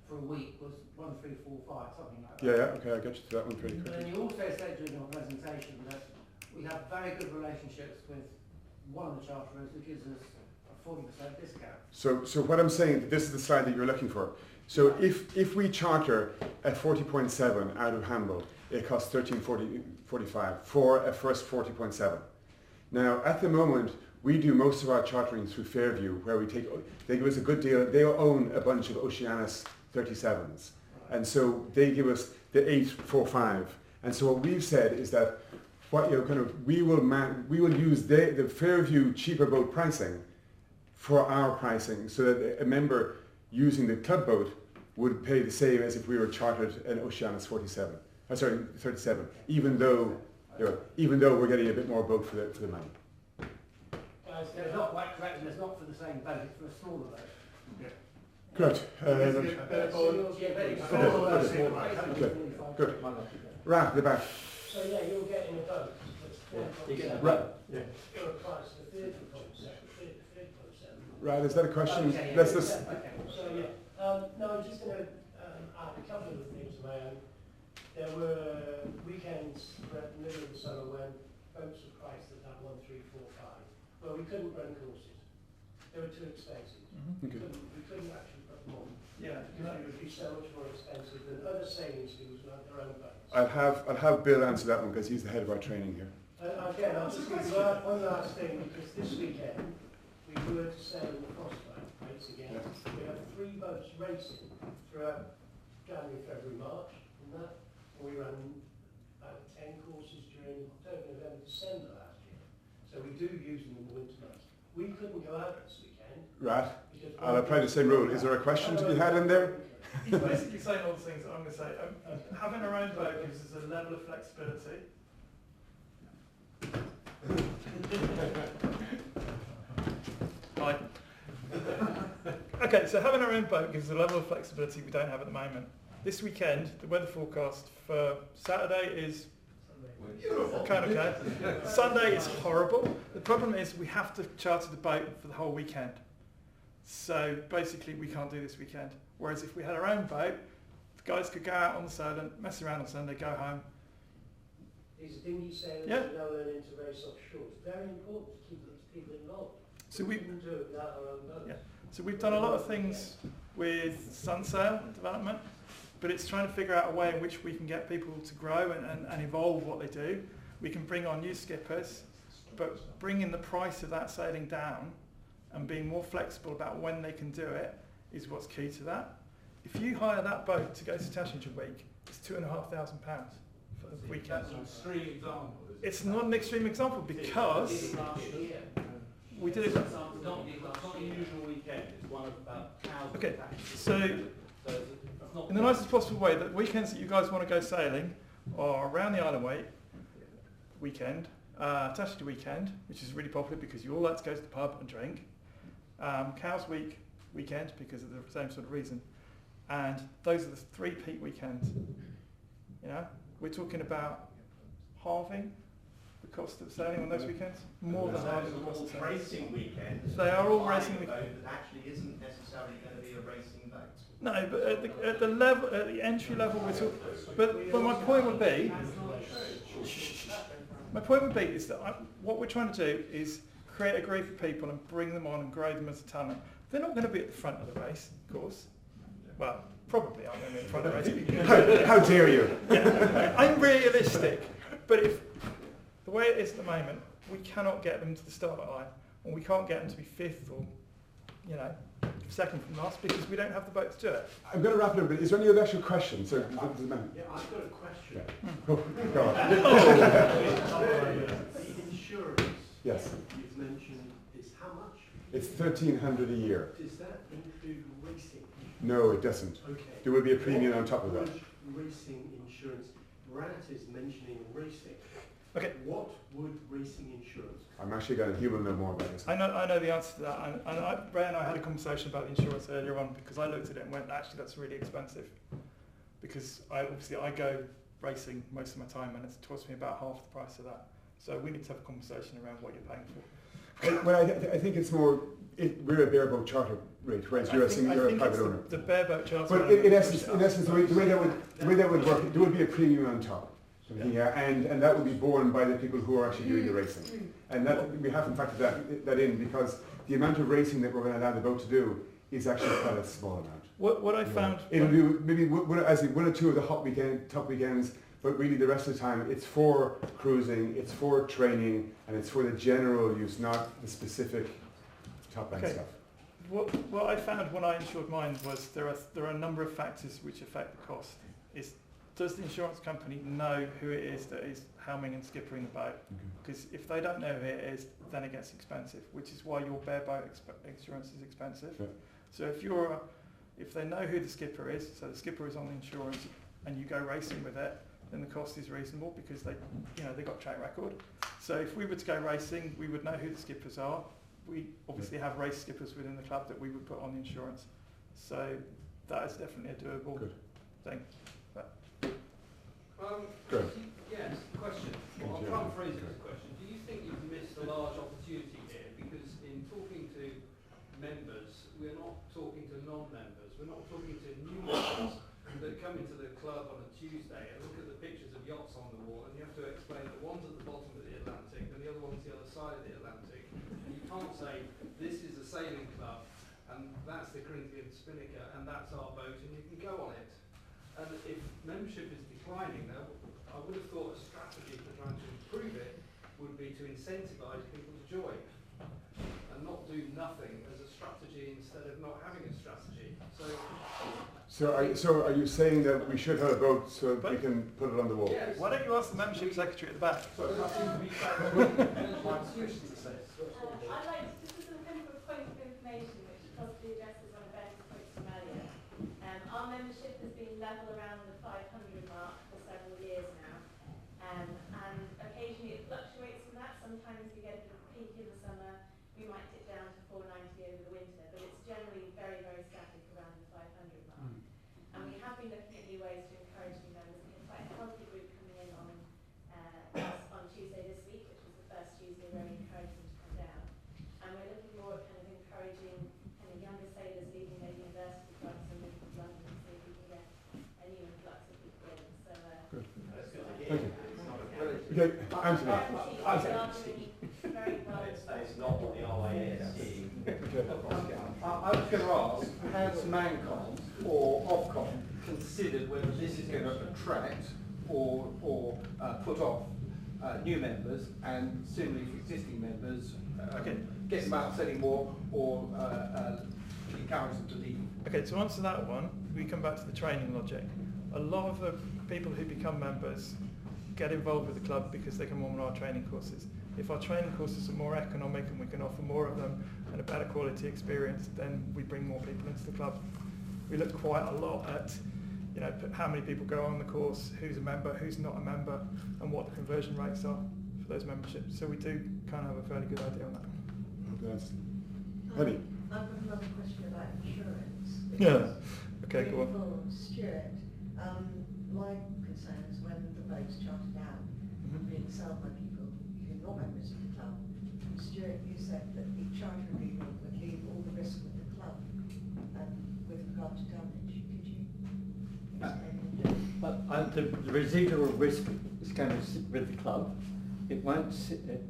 J: for a week was 1,345, something like that.
A: Yeah, okay, I'll get you to that one pretty
J: And
A: quickly.
J: then you also said during your presentation that we have very good relationships with one of the charterers who gives us a 40% discount.
A: So what I'm saying, this is the slide that you're looking for. So if we charter at 40.7 out of Hamble, it costs 13.45 for a first 40.7. Now, at the moment, we do most of our chartering through Fairview, where they give us a good deal. They own a bunch of Oceanus 37s. And so they give us the 845. And so what we've said is that we will use the Fairview cheaper boat pricing for our pricing, so that a member using the club boat would pay the same as if we were chartered an Oceanus 37, even though we're getting a bit more boat for the money.
J: It's not quite correct, and it's not for the same boat, it's for a smaller boat.
A: Correct. Good. Right, the back.
J: So yeah, you're getting a boat that's
A: Right.
J: your price of 30.7.
A: Right, is that a question?
J: Okay, yeah,
A: Let's
J: okay,
A: just.
J: so yeah, no, I'm just going to add a couple of things, man. There were weekends at the middle of the summer when boats were priced at that 1,345, where we couldn't run courses. They were too expensive.
A: Okay.
J: We couldn't actually put them on.
G: Yeah.
J: Because it would be so much more expensive than other sailing schools who have their own boats.
A: I'll have Bill answer that one because he's the head of our training here.
J: Again, I'll just give you one last thing, because this weekend we were to sail in the crossbow race again. We had 3 boats racing throughout January, February, March, and that. We ran about 10 courses during October, November, December last year. So we do use them in the winter months. We couldn't go out this weekend.
A: Right. I'll apply the same rule. Is there a question to be had in there?
G: he's basically saying all the things that I'm going to say. Having our own boat gives us a level of flexibility. Hi. Okay, so having our own boat gives us a level of flexibility we don't have at the moment. This weekend, the weather forecast for Saturday is kind of okay. Sunday is horrible. The problem is we have to charter the boat for the whole weekend. So basically we can't do this weekend. Whereas if we had our own boat, the guys could go out on the Saturday, mess around on Sunday, go home.
J: These dinghy sailors
G: Yeah.
J: now learning to race offshore. It's very important to keep these people involved.
G: So we
J: couldn't do it without our own boats.
G: Yeah. So we've done a lot of things with Sunsail development, but it's trying to figure out a way in which we can get people to grow and evolve what they do. We can bring on new skippers, but bringing the price of that sailing down and being more flexible about when they can do it is what's key to that. If you hire that boat to go to Tashinger Week, it's £2,500 for the weekend.
K: That's an extreme example. Isn't it?
G: It's not an extreme example because we did it.
K: It's not a usual weekend. It's one of about 1,000
G: Okay,
K: packages.
G: so
K: It's not
G: in the nicest possible way, the weekends that you guys want to go sailing are around the Isle of Wight weekend, Tashinger weekend, which is really popular because you all like to go to the pub and drink, Cows Week weekend because of the same sort of reason, and those are the 3 peak weekends. You know, we're talking about halving the cost of sailing on those weekends, more than halving the cost of sailing.
I: Racing weekends.
G: They are all
I: Buying
G: racing
I: a
G: weekends.
I: boat that actually isn't necessarily going to be a racing boat.
G: No, but at the level, at the entry level, we're talking. But my point would be, is that what we're trying to do is create a group of people and bring them on and grow them as a talent. They're not going to be at the front of the race, of course. Well, probably I'm going to be in front of the race.
A: How dare you?
G: Yeah, I'm realistic, but if the way it is at the moment, we cannot get them to the start line, and we can't get them to be 5th or, you know, 2nd from last because we don't have the boat to do it.
A: I'm going to wrap it up, but is there any other actual questions? So,
J: Yeah, I've got a question.
A: oh, go on.
J: The insurance
A: Yes,
J: you've mentioned is how much?
A: it's $1,300 a year.
J: Does that include racing?
A: No, it doesn't.
J: Okay.
A: There will be a premium on top of that.
J: What would racing insurance? Brad is mentioning racing.
G: Okay.
J: What would racing insurance?
A: I'm actually going to, he will know more about this.
G: I know the answer to that, and Ray and I had a conversation about the insurance earlier on because I looked at it and went, actually that's really expensive because I go racing most of my time and it costs me about half the price of that. So we need to have a conversation around what you're paying for.
A: Well, I think it's more, we're a bareboat charter rate, whereas you're a private owner.
G: The bareboat charter.
A: But in essence, the way that would work, there would be a premium on top. Yeah, and that would be borne by the people who are actually doing the racing. And that we haven't factored that in because the amount of racing that we're going to allow the boat to do is actually quite a small amount.
G: What I found...
A: It'll do maybe one or two of the top weekends, but really the rest of the time it's for cruising, it's for training, and it's for the general use, not the specific top-end stuff.
G: What I found when I insured mine was there are a number of factors which affect the cost. Does the insurance company know who it is that is helming and skippering the boat? Because if they don't know who it is, then it gets expensive, which is why your bareboat insurance is expensive. Yeah. So if they know who the skipper is, so the skipper is on the insurance, and you go racing with it, then the cost is reasonable because they've got track record. So if we were to go racing, we would know who the skippers are. We obviously have race skippers within the club that we would put on the insurance. So that is definitely a doable thing.
A: Good.
H: Yes, question. Well, I'll try and phrase this question. Do you think you've missed a large opportunity here? Because in talking to members, we're not talking to non-members. We're not talking to new members that come into the club on a Tuesday and look at the pictures of yachts on the wall, and you have to explain that one's at the bottom of the Atlantic and the other one's the other side of the Atlantic. And you can't say, this is a sailing club, and that's the Corinthian Spinnaker, and that's our boat, and you can go on it. And if membership is declining now, I would have thought a strategy for trying to improve it would be to incentivise people to join and not do nothing as a strategy instead of not having a strategy.
A: So are you saying that we should have a boat so we can put it on the wall?
G: Yes. Why don't you ask the membership secretary at the back?
M: I'd like this is a kind of a point of information which possibly addresses one of Ben's points from earlier. Our membership level around the 500 mark for several years now. And occasionally it fluctuates from that. Sometimes we get a peak in the summer, we might dip down to 490 over the winter, but it's generally very, very static around the 500 mark. And we have been looking at new ways to encourage new members. We had quite a healthy group coming in on Tuesday this week, which was the first Tuesday where we encouraged them to come down. And we're looking more at kind of encouraging kind of younger sailors leaving their university clubs and moving to London to see if we can get a new influx of people in. So,
A: Good.
I: That's good to hear.
A: Thank you.
I: It's
A: Okay, Anthony.
I: it's not what the LCSC.
H: I was going to ask, has ManCon or Ofcom considered whether this is going to attract or put off new members, and similarly for existing members, get them out selling more or encourage them to leave?
G: Okay, to answer that one, we come back to the training logic. A lot of the people who become members get involved with the club because they come on our training courses. If our training courses are more economic and we can offer more of them and a better quality experience, then we bring more people into the club. We look quite a lot at, you know, how many people go on the course, who's a member, who's not a member, and what the conversion rates are for those memberships. So we do kind of have a fairly good idea on that.
A: Eddie.
N: I've got another question about insurance.
G: Yeah. Okay, go on.
N: Stuart, my concern is when the boat's chartered out and being sold by people who are not members of the club. Stuart, you said that the charter agreement would leave all the risk with the club with regard to damage. Could you explain?
F: The residual risk is going to sit with the club. It won't sit at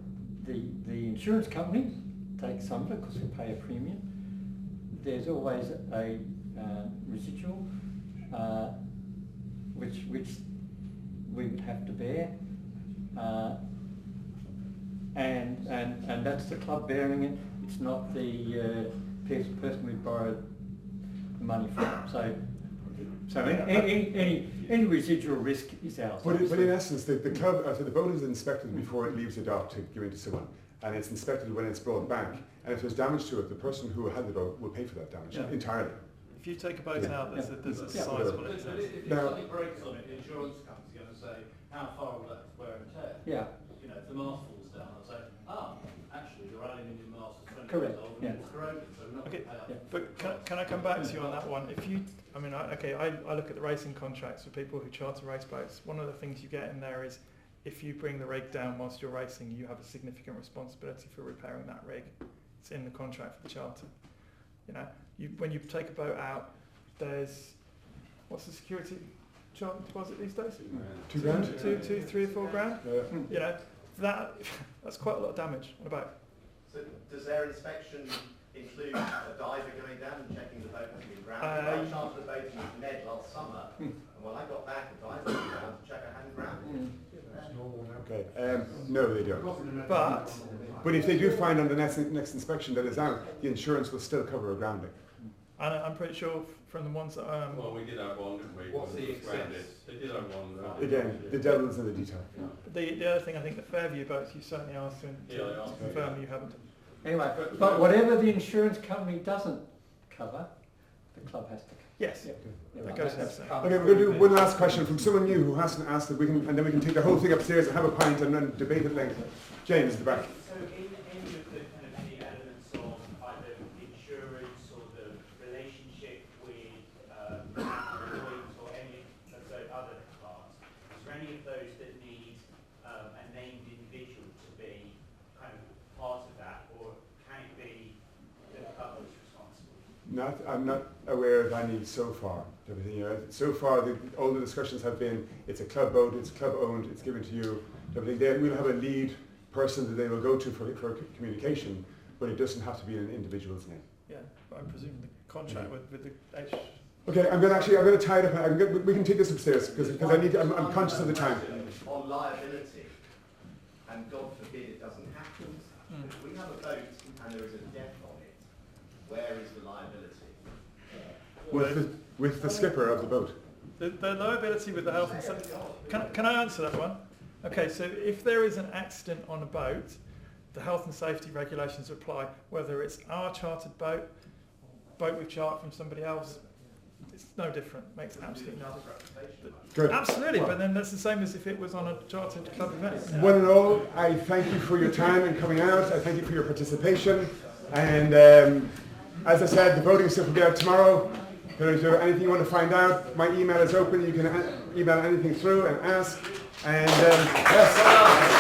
F: the insurance company takes some of it because we pay a premium. There's always a residual which we would have to bear, and that's the club bearing it. It's not the person we borrowed the money from. So any residual risk is ours.
A: But in essence, the club, so the boat is inspected before it leaves the dock to give into someone, and it's inspected when it's brought back. And if there's damage to it, the person who had the boat will pay for that damage entirely.
G: If you take a boat out, there's a
K: If
G: sizable excess.
K: something breaks on it, the insurance company's going to say, how far will that wear and tear?
F: Yeah.
K: You know, if the mast falls down, they'll say, actually, your aluminium mast is 20
F: Correct.
K: years old
F: Yeah.
K: and it's corroded, so we're not
G: Okay,
K: going to pay up.
G: but can I come back to you on that one? If you, I mean, I look at the racing contracts for people who charter race boats. One of the things you get in there is if you bring the rig down whilst you're racing, you have a significant responsibility for repairing that rig. It's in the contract for the charter. You know, when you take a boat out, there's, what's the security deposit these days?
A: $2 grand?
G: Two, 3 or 4 grand?
A: Yeah.
G: You know, that's quite a lot of damage on a boat.
I: So does their inspection include a diver going down and checking the boat hasn't been grounded? I chartered a boat in Ned last summer, and when I got back, the diver came down to check I hadn't grounded.
A: Okay. No, they don't.
G: But
A: if they do find on the next inspection that it's out, the insurance will still cover a grounding.
G: and I'm pretty sure from the ones that
E: Well, we did have one, didn't we?
H: What's the excess?
E: They did have one.
A: Again, the devil's in the detail.
G: the other thing, I think the Fairview boats, you certainly asked them to confirm you haven't.
F: Anyway, but whatever the insurance company doesn't cover, the club has to cover.
G: Yes, that goes without saying.
A: Okay, we're going to do one last question from someone new who hasn't asked it, and then we can take the whole thing upstairs and have a pint and then debate at length. James, at the back.
O: So in any of the kind of the elements of either insurance or the relationship with employees or any of the other parts, is there any of those that need a named individual to be kind of part of that, or can it be the club that's responsible?
A: I'm not aware of any so far. So far, all the discussions have been, it's a club boat, it's club owned, it's given to you. We'll have a lead person that they will go to for communication, but it doesn't have to be an individual's name.
G: Yeah, but I'm presuming the contract with the H.
A: Okay, I'm going to tie it up. We can take this upstairs because I'm conscious of the time.
I: On liability, and God forbid it doesn't happen, if we have a boat and there is a death on it, where is the liability?
A: With the skipper of the boat.
G: The liability with the health and safety. Can I answer that one? Okay, so if there is an accident on a boat, the health and safety regulations apply, whether it's our chartered boat we've chartered from somebody else. it's no different. Makes absolutely no difference.
A: Good.
G: Absolutely, but then that's the same as if it was on a chartered club event.
A: One and all, I thank you for your time and coming out. I thank you for your participation. And as I said, the voting stuff will be out tomorrow. If there's anything you want to find out, my email is open. You can email anything through and ask. And yes.